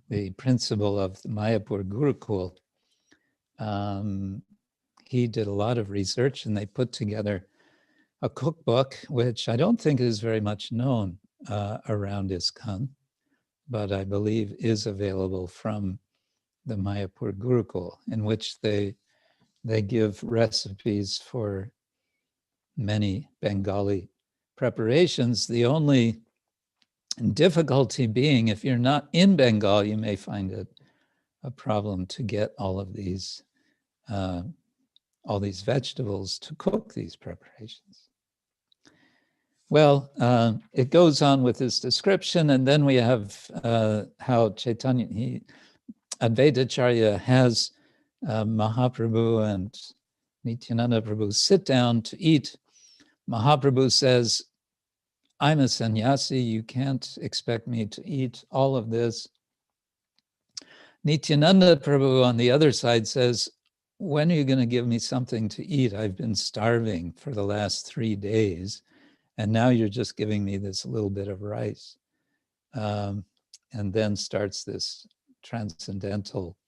the principal of the Mayapur Gurukul. He did a lot of research and they put together a cookbook, which I don't think is very much known around ISKCON, but I believe is available from the Mayapur Gurukul, in which they give recipes for many Bengali preparations. The only difficulty being, if you're not in Bengal, you may find it a problem to get all these vegetables to cook these preparations. Well, it goes on with this description, and then we have how Chaitanya, Advaitacharya has Mahaprabhu and Nityananda Prabhu sit down to eat. Mahaprabhu says, "I'm a sannyasi, you can't expect me to eat all of this." Nityananda Prabhu on the other side says, "When are you going to give me something to eat? I've been starving for the last 3 days, and now you're just giving me this little bit of rice." And then starts this transcendental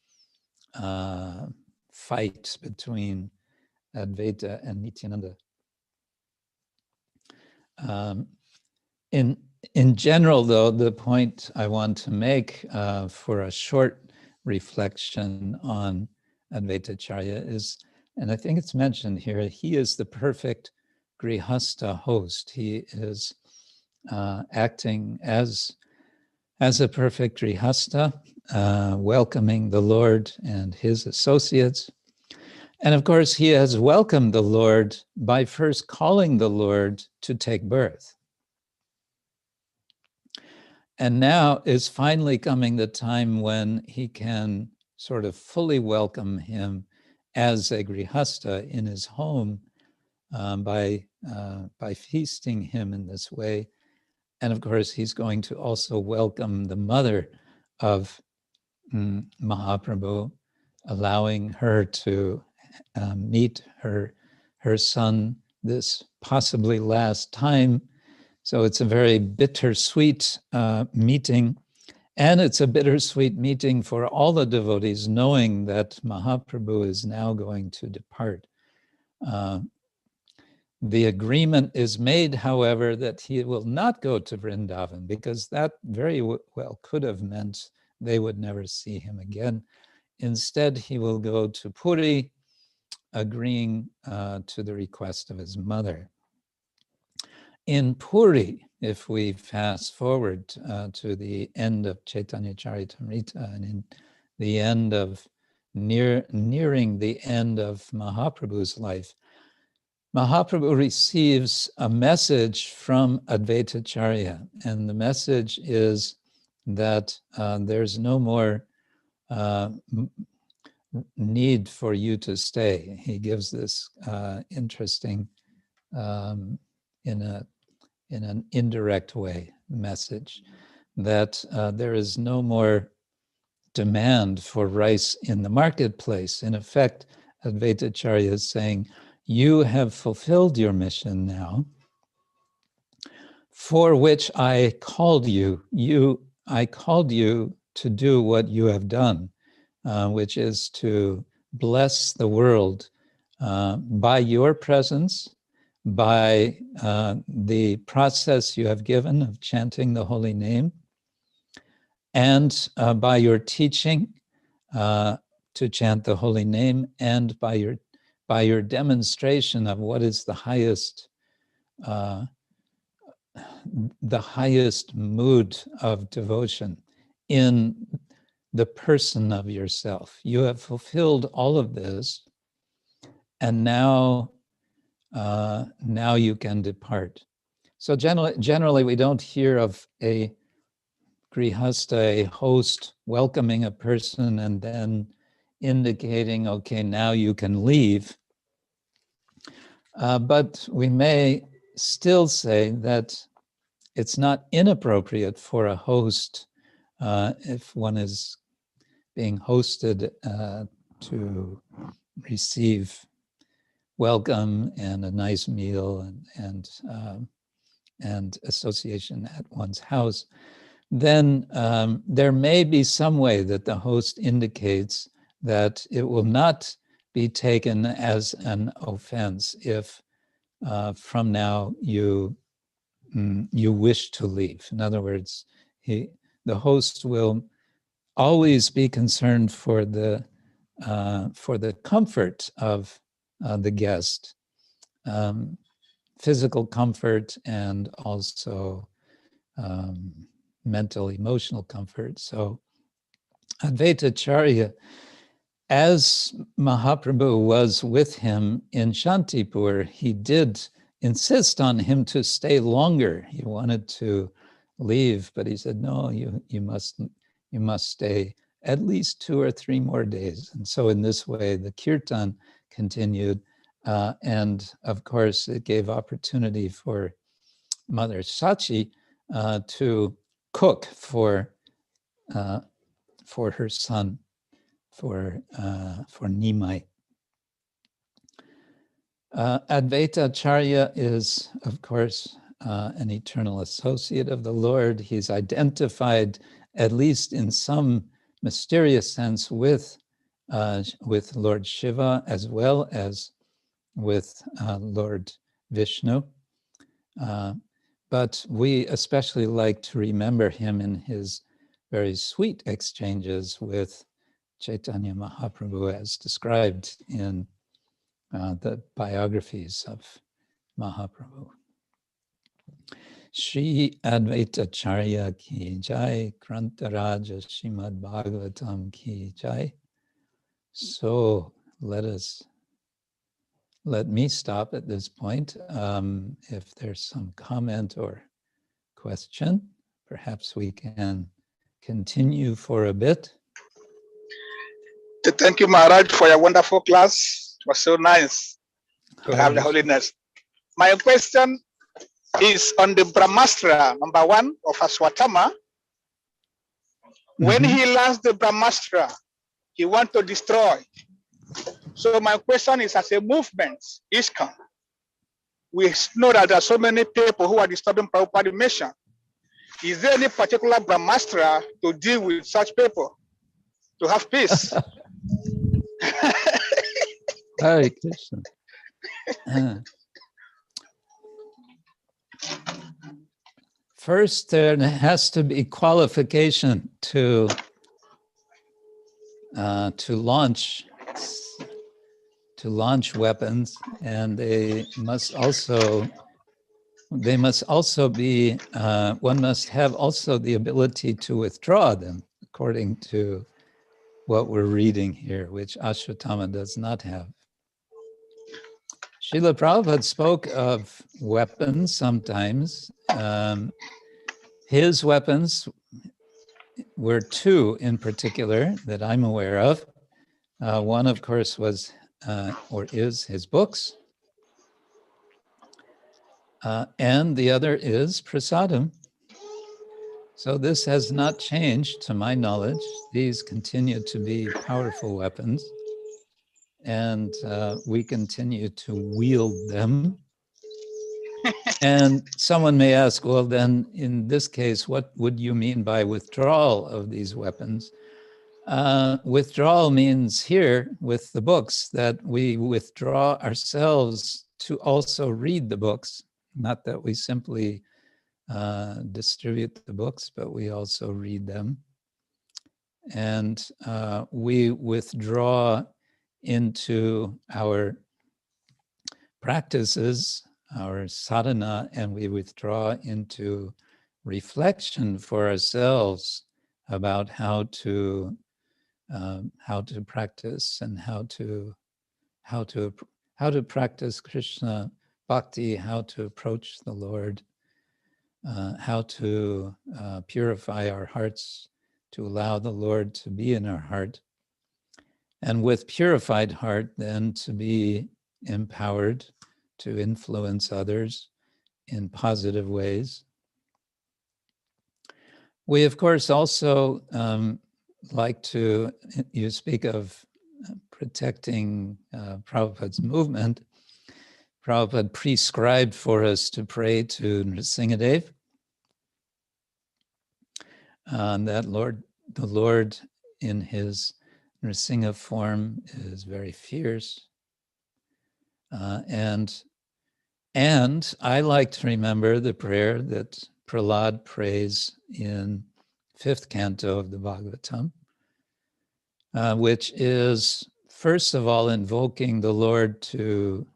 fight between Advaita and Nityananda. In general, though, the point I want to make for a short reflection on Advaitacharya is, and I think it's mentioned here, he is the perfect grihasta host. He is acting as a perfect grihasta, welcoming the Lord and his associates. And of course, he has welcomed the Lord by first calling the Lord to take birth. And now is finally coming the time when he can sort of fully welcome him as a grihasta in his home by feasting him in this way. And of course, he's going to also welcome the mother of Mahaprabhu, allowing her to meet her son this possibly last time. So it's a very bittersweet meeting. And it's a bittersweet meeting for all the devotees, knowing that Mahaprabhu is now going to depart. The agreement is made, however, that he will not go to Vrindavan, because that very well could have meant they would never see him again. Instead, he will go to Puri, agreeing to the request of his mother. In Puri, if we fast forward to the end of Chaitanya Charitamrita and in the end of nearing the end of Mahaprabhu's life, Mahaprabhu receives a message from Advaitacharya, and the message is that there's no more need for you to stay. He gives this interesting, in an indirect way, message that there is no more demand for rice in the marketplace. In effect, Advaitacharya is saying, you have fulfilled your mission now, for which I called you. I called you to do what you have done, which is to bless the world by your presence, by the process you have given of chanting the holy name, and by your teaching to chant the holy name, and by your demonstration of what is the highest mood of devotion in the person of yourself. You have fulfilled all of this, and now you can depart. So generally, we don't hear of a grihasta, a host, welcoming a person and then indicating, okay, now you can leave. But we may still say that it's not inappropriate for a host, if one is being hosted, to receive welcome and a nice meal and association at one's house. Then there may be some way that the host indicates that it will not be taken as an offense if from now you wish to leave. In other words, the host will always be concerned for the comfort of the guest, physical comfort and also mental, emotional comfort. So Advaitacharya, as Mahaprabhu was with him in Shantipur, he did insist on him to stay longer. He wanted to leave, but he said, no, you must stay at least 2 or 3 more days. And so in this way, the kirtan continued. And of course, it gave opportunity for Mother Sachi to cook for her son, for Nimai. Advaitacharya is, of course, an eternal associate of the Lord. He's identified, at least in some mysterious sense, with Lord Shiva as well as with Lord Vishnu. But we especially like to remember him in his very sweet exchanges with Chaitanya Mahaprabhu, as described in the biographies of Mahaprabhu. Shri Advaitacharya ki jai, Krantaraja Srimad Bhagavatam ki jai. So let me stop at this point. If there's some comment or question, perhaps we can continue for a bit. Thank you, Maharaj, for your wonderful class. It was so nice to have the holiness. My question is on the Brahmastra, number 1 of Aswatthama. When he learns the Brahmastra, he wants to destroy. So my question is, as a movement, ISKCON, we know that there are so many people who are disturbing Prabhupada mission. Is there any particular Brahmastra to deal with such people, to have peace? Hare Krishna. First, there has to be qualification to launch weapons, and they must also be. One must have also the ability to withdraw them, according to what we're reading here, which Ashwatthama does not have. Srila Prabhupada spoke of weapons sometimes. His weapons were 2 in particular that I'm aware of. One, of course, was or is his books. And the other is prasadam. So this has not changed to my knowledge. These continue to be powerful weapons. And we continue to wield them. And someone may ask, well, then in this case, what would you mean by withdrawal of these weapons? Withdrawal means here with the books that we withdraw ourselves to also read the books, not that we simply distribute the books, but we also read them. And we withdraw into our practices, our sadhana, and we withdraw into reflection for ourselves about how to practice and how to practice Krishna bhakti, how to approach the Lord, how to purify our hearts, to allow the Lord to be in our heart. And with purified heart, then to be empowered to influence others in positive ways. We, of course, also like to, you speak of protecting Prabhupada's movement. Prabhupada prescribed for us to pray to Nrsingadev. That the Lord in his Nrsinga form is very fierce. And I like to remember the prayer that Prahlad prays in 5th canto of the Bhagavatam, which is, first of all, invoking the Lord to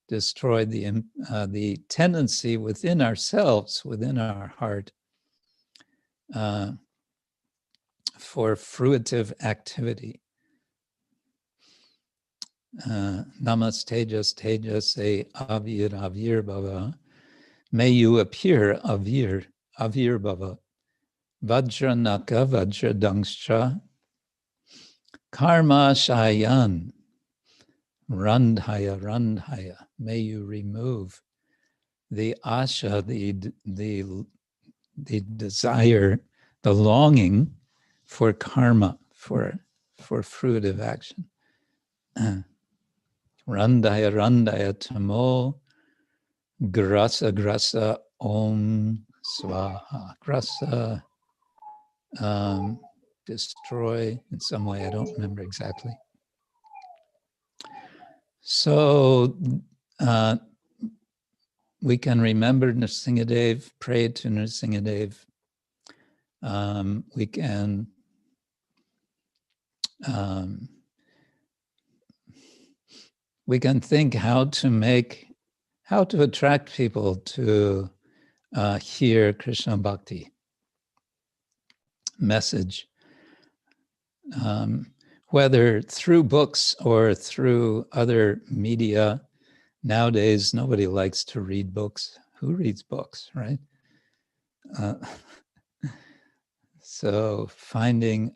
destroy the tendency within ourselves, within our heart, for fruitive activity. Namastejas tejase avir avir bhava. May you appear avir bhava. Vajranaka vajradangscha. Karma shayan. Randhaya. May you remove the asha, the desire, the longing for karma, for fruitive action. Randhaya tamo grasa om swaha. Grasa, destroy in some way, I don't remember exactly. So we can remember Nrsingadev, pray to Nrsingadev. We can think how to attract people to hear Krishna Bhakti message, whether through books or through other media. Nowadays, nobody likes to read books. Who reads books, right? So finding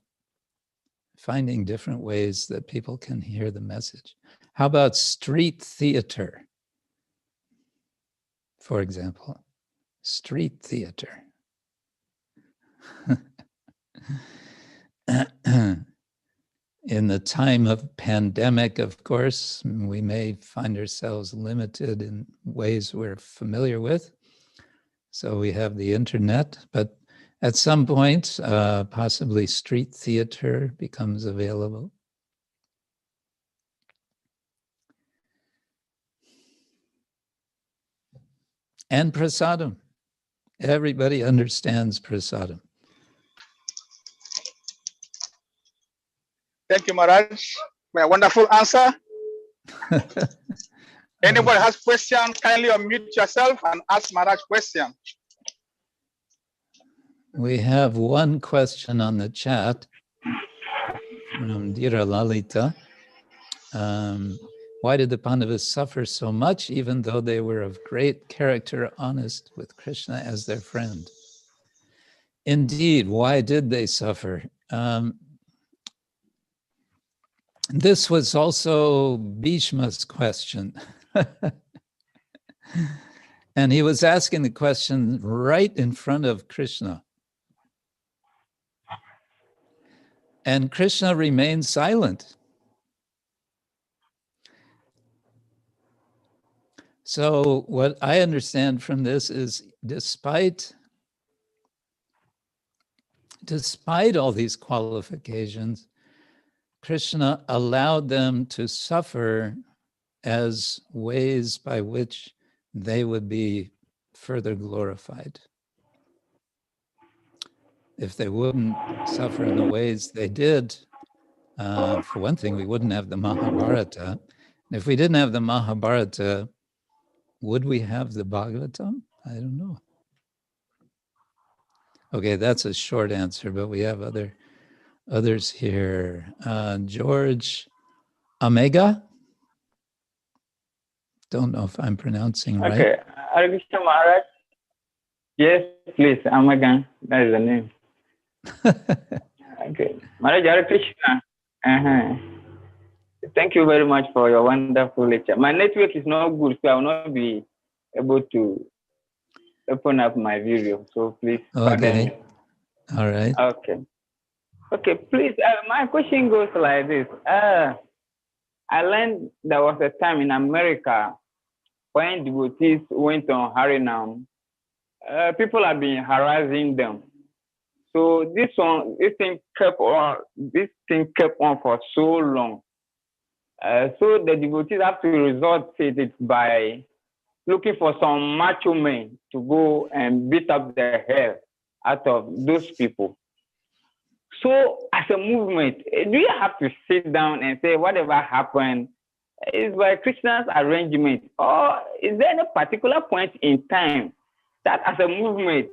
different ways that people can hear the message. How about street theater, for example? Street theater. In the time of pandemic, of course, we may find ourselves limited in ways we're familiar with. So we have the internet, but at some point, possibly street theater becomes available. And prasadam. Everybody understands prasadam. Thank you, Maharaj. My wonderful answer. Anybody has question, kindly unmute yourself and ask Maharaj question. We have one question on the chat from Dira Lalita. Why did the Pandavas suffer so much, even though they were of great character, honest, with Krishna as their friend? Indeed, why did they suffer? This was also Bhishma's question. And he was asking the question right in front of Krishna. And Krishna remained silent. So what I understand from this is despite all these qualifications, Krishna allowed them to suffer as ways by which they would be further glorified. If they wouldn't suffer in the ways they did, for one thing, we wouldn't have the Mahabharata. And if we didn't have the Mahabharata, would we have the Bhagavatam? I don't know. Okay, that's a short answer, but we have others here. George Omega. Don't know if I'm pronouncing right. Okay, Hare Krishna Maharaj. Yes, please, Omega. That is the name. Okay, Maharaj, Hare Krishna. Thank you very much for your wonderful lecture. My network is not good, so I will not be able to open up my video. So please. Okay. All right. Okay. Okay, please. My question goes like this. I learned there was a time in America when devotees went on Harinam, people have been harassing them. So this thing kept on for so long. So the devotees have to resort to it by looking for some macho men to go and beat up the hell out of those people. So as a movement, do you have to sit down and say whatever happened is by Krishna's arrangement? Or is there any particular point in time that as a movement,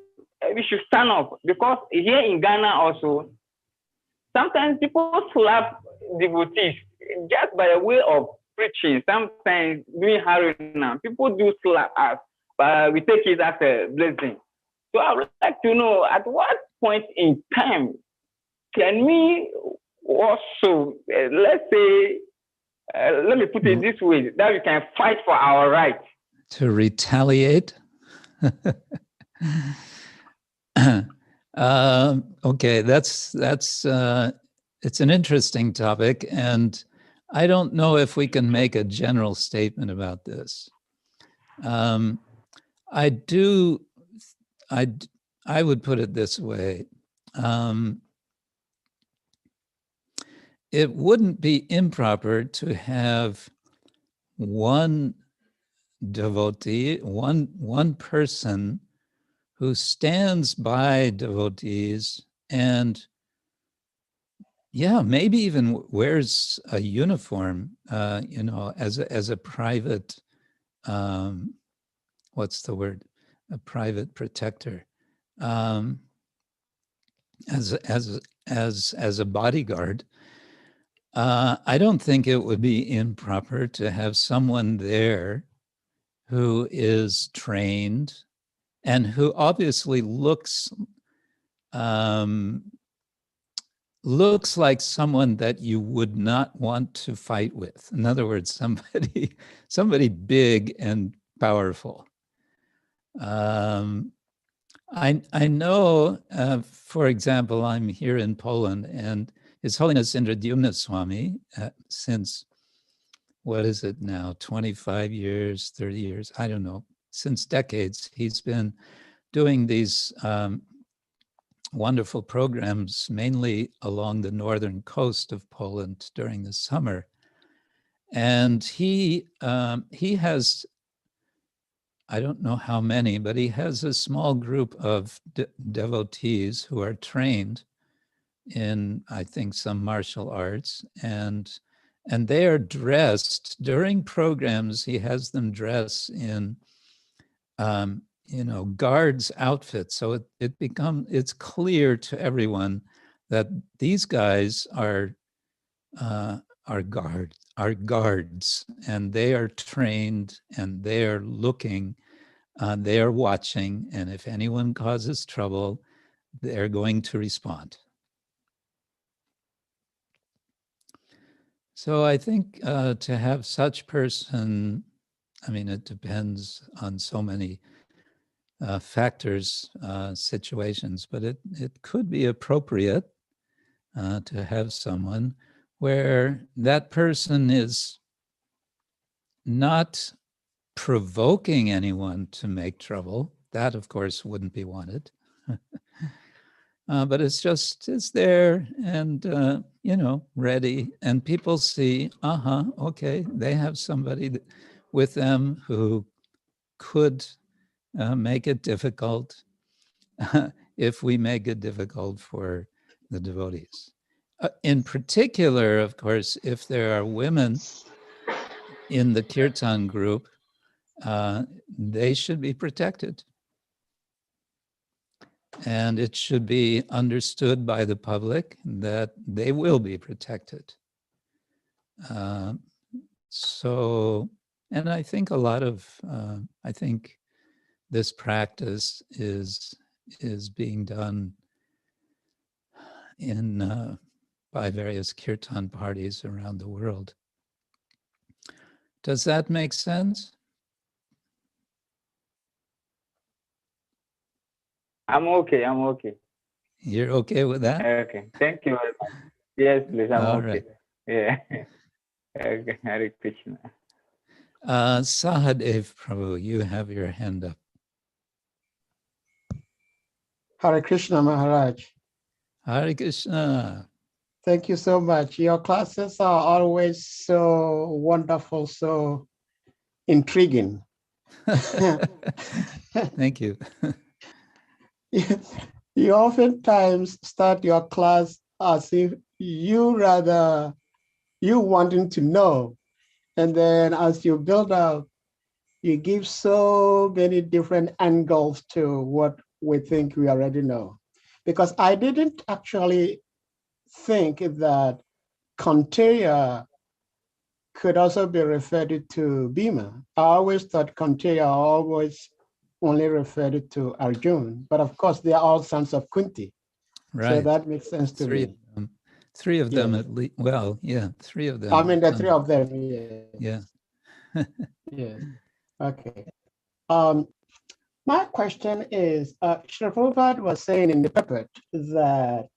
we should stand up? Because here in Ghana also, sometimes people slap devotees just by way of preaching. Sometimes doing Harinam, people do slap us, but we take it as a blessing. So I would like to know at what point in time can we also, let's say, let me put it this way, that we can fight for our rights. To retaliate? Okay, that's it's an interesting topic, and I don't know if we can make a general statement about this. I would put it this way. It wouldn't be improper to have one devotee, one person who stands by devotees and, yeah, maybe even wears a uniform, as a private, what's the word? A private protector, as a bodyguard. I don't think it would be improper to have someone there who is trained and who obviously looks looks like someone that you would not want to fight with. In other words, somebody big and powerful. I know, for example, I'm here in Poland, and His Holiness Indradyumna Swami, since, what is it now, 25 years, 30 years, I don't know, since decades, he's been doing these wonderful programs, mainly along the northern coast of Poland during the summer. And he has, I don't know how many, but he has a small group of devotees who are trained in, I think, some martial arts, and they are dressed during programs. He has them dress in, guards' outfits. So it's clear to everyone that these guys are guards, and they are trained, and they are looking, they are watching, and if anyone causes trouble, they're going to respond. So I think to have such person, I mean, it depends on so many factors, situations, but it could be appropriate to have someone where that person is not provoking anyone to make trouble. That, of course, wouldn't be wanted. But it's there and, ready. And people see, okay, they have somebody with them who could make it difficult if we make it difficult for the devotees. In particular, of course, if there are women in the kirtan group, they should be protected. And it should be understood by the public that they will be protected. And I think a lot of, I think this practice is being done by various kirtan parties around the world. Does that make sense? I'm okay. You're okay with that? Okay. Thank you very much. Yes, please. I'm All okay. right. Yeah. Okay. Hare Krishna. Sahadev Prabhu, you have your hand up. Hare Krishna Maharaj. Hare Krishna. Thank you so much. Your classes are always so wonderful, so intriguing. Thank you. You oftentimes start your class as if you wanting to know. And then as you build up, you give so many different angles to what we think we already know. Because I didn't actually think that Konteya could also be referred to Bhima. I always thought Konteya always only referred to Arjun, but of course they are all sons of Kunti. Right. So that makes sense to me. Three of them Yes. at least. Well, yeah, three of them. I mean, the three of them, yeah. Yeah. Yes. Okay. My question is, Srila Prabhupada was saying in the paper that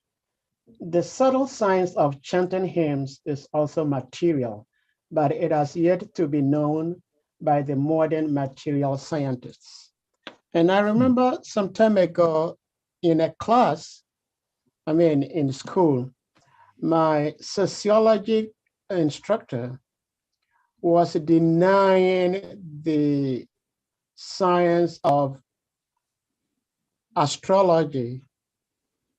the subtle science of chanting hymns is also material, but it has yet to be known by the modern material scientists. And I remember some time ago in a class, in school, my sociology instructor was denying the science of astrology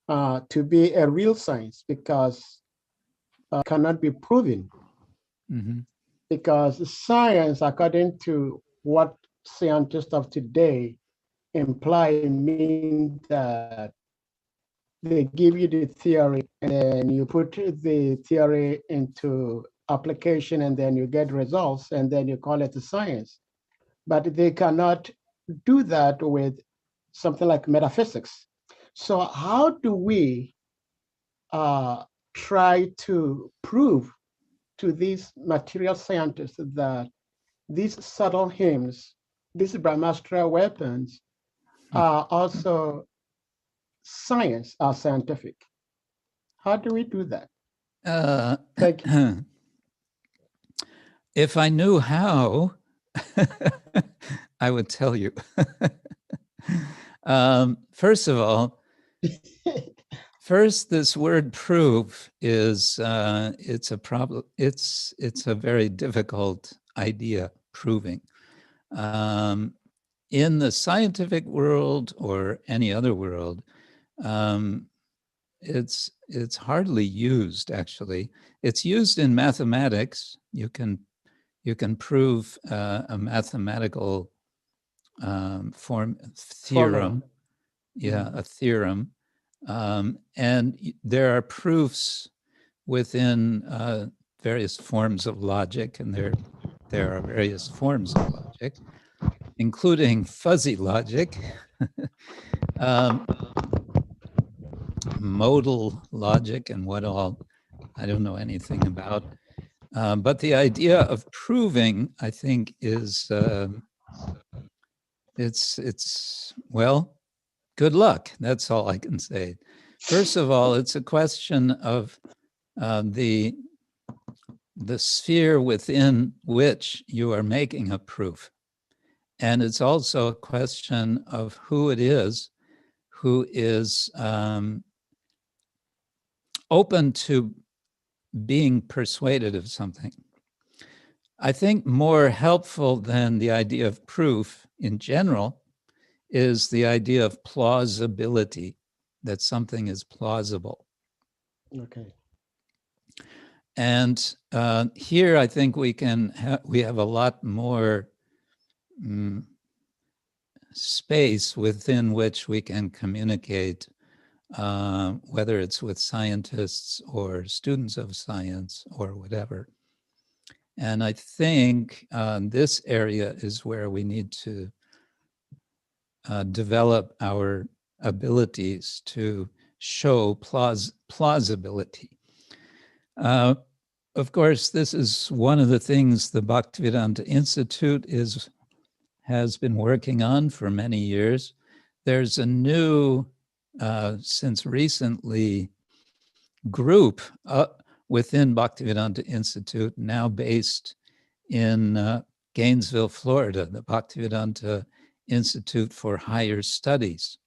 to be a real science because it cannot be proven. Mm-hmm. Because science, according to what scientists of today imply, mean that they give you the theory and then you put the theory into application and then you get results and then you call it a science. But they cannot do that with something like metaphysics. So how do we try to prove to these material scientists that these subtle hymns, these Brahmastra weapons, are also science, are scientific. How do we do that? Thank you. If I knew how, I would tell you. First of all, this word prove is it's a problem. It's a very difficult idea, proving. In the scientific world or any other world, it's hardly used. Actually, it's used in mathematics. You can prove a mathematical theorem. Yeah, a theorem. And there are proofs within various forms of logic, and there are various forms of logic, including fuzzy logic, modal logic, and what all I don't know anything about. But the idea of proving, I think, is it's well, good luck. That's all I can say. First of all, it's a question of the sphere within which you are making a proof. And it's also a question of who it is who is open to being persuaded of something. I think more helpful than the idea of proof in general is the idea of plausibility, that something is plausible. Okay. And here I think we have a lot more space within which we can communicate, whether it's with scientists or students of science or whatever. And I think this area is where we need to develop our abilities to show plausibility. Of course, this is one of the things the Bhaktivedanta Institute has been working on for many years. There's a new, since recently, group within Bhaktivedanta Institute, now based in Gainesville, Florida, the Bhaktivedanta Institute for Higher Studies.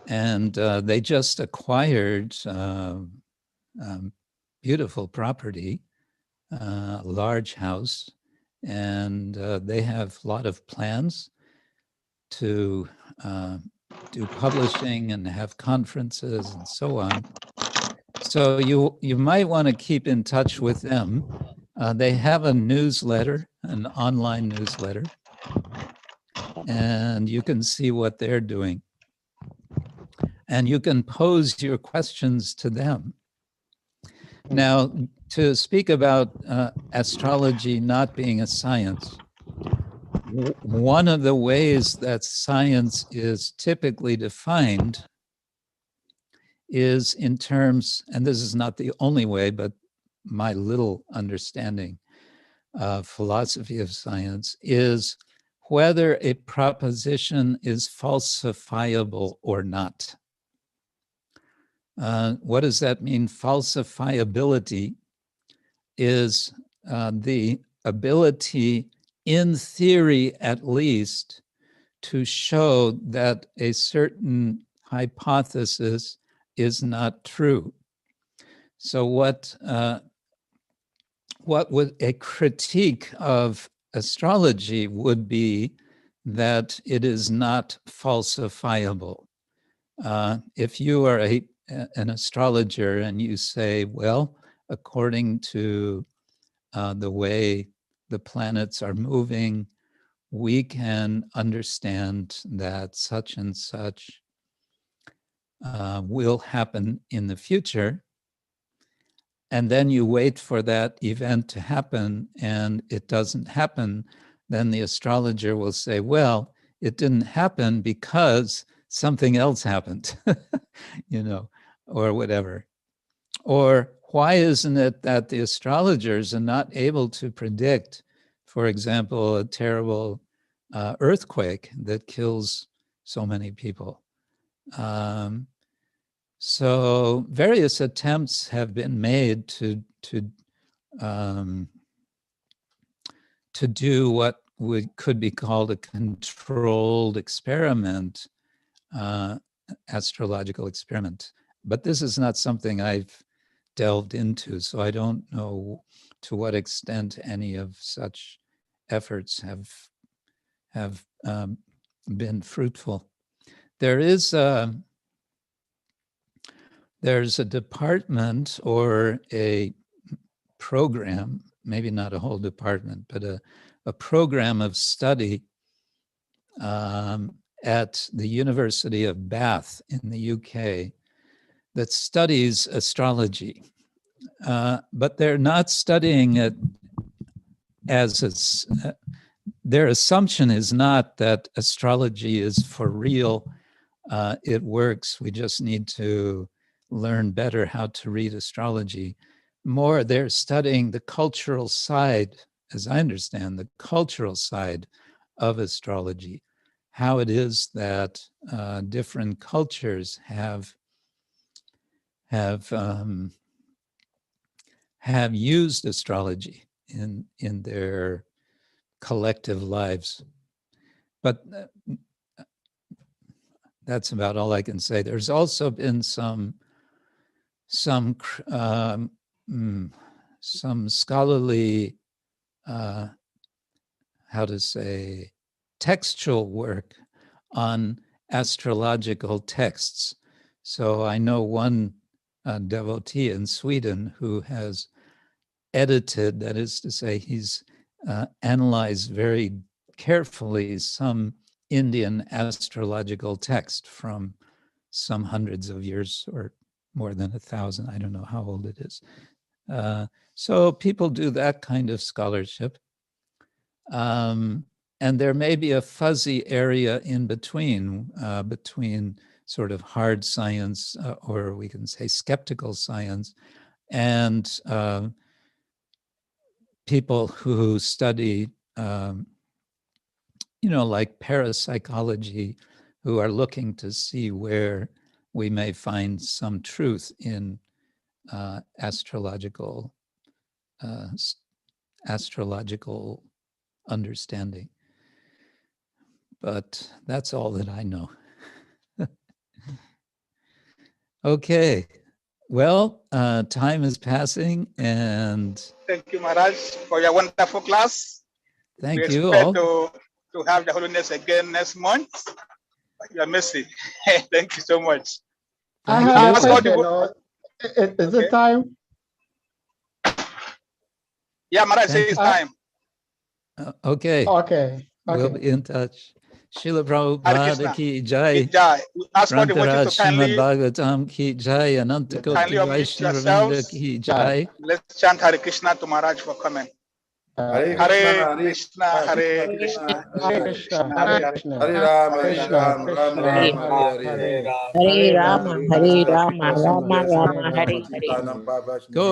And they just acquired beautiful property, a large house, and they have a lot of plans to do publishing and have conferences and so on. So you might want to keep in touch with them. They have a newsletter, an online newsletter, and you can see what they're doing. And you can pose your questions to them. Now, to speak about astrology not being a science, one of the ways that science is typically defined is in terms, and this is not the only way, but my little understanding of philosophy of science is whether a proposition is falsifiable or not. What does that mean? Falsifiability is the ability, in theory at least, to show that a certain hypothesis is not true. So what would a critique of astrology would be that it is not falsifiable. If you are an astrologer and you say, well, according to the way the planets are moving, we can understand that such and such will happen in the future. And then you wait for that event to happen and it doesn't happen, then the astrologer will say, well, it didn't happen because something else happened. You know, or whatever? Or why isn't it that the astrologers are not able to predict, for example, a terrible earthquake that kills so many people? So various attempts have been made to do what could be called a controlled experiment, astrological experiment. But this is not something I've delved into, so I don't know to what extent any of such efforts have been fruitful. There's a department or a program, maybe not a whole department, but a program of study at the University of Bath in the UK that studies astrology. But they're not studying it as their assumption is not that astrology is for real. It works. We just need to learn better how to read astrology. More, they're studying the cultural side, as I understand, the cultural side of astrology, how it is that different cultures have used astrology in their collective lives. But that's about all I can say. There's also been some scholarly, textual work on astrological texts. So I know one devotee in Sweden who has edited, that is to say, he's analyzed very carefully some Indian astrological text from some hundreds of years or more than 1,000. I don't know how old it is. So people do that kind of scholarship. And there may be a fuzzy area in between sort of hard science, or we can say skeptical science, and people who study, like parapsychology, who are looking to see where we may find some truth in astrological understanding. But that's all that I know. Okay, well, time is passing, and thank you, Maharaj, for your wonderful class. Thank we you expect all. to have the holiness again next month. Your mercy. Thank you so much. I Thank have a you. question. Is it time? Yeah, Maharaj, say it's time. Okay. Okay. We'll be in touch. Srila Hare Prabhupada ki jai. Jai. We ask for the Grantaraj to Srimad kindly Bhagavatam ki jai. Anantakoti unmute Vaishnavinda yourselves. ki jai. Let's chant Hare Krishna to Maharaj for coming. Hare Hare Krishna, Hare Krishna, Hare Krishna Krishna, Hare Hare Hare. Krishna, Hare Rama, Krishna Krishna, Hare Hare, Hare Hare Rama, Rama, Hare Hare Rama, Rama, Rama Hare Rama, Rama. Hare Hare. Go.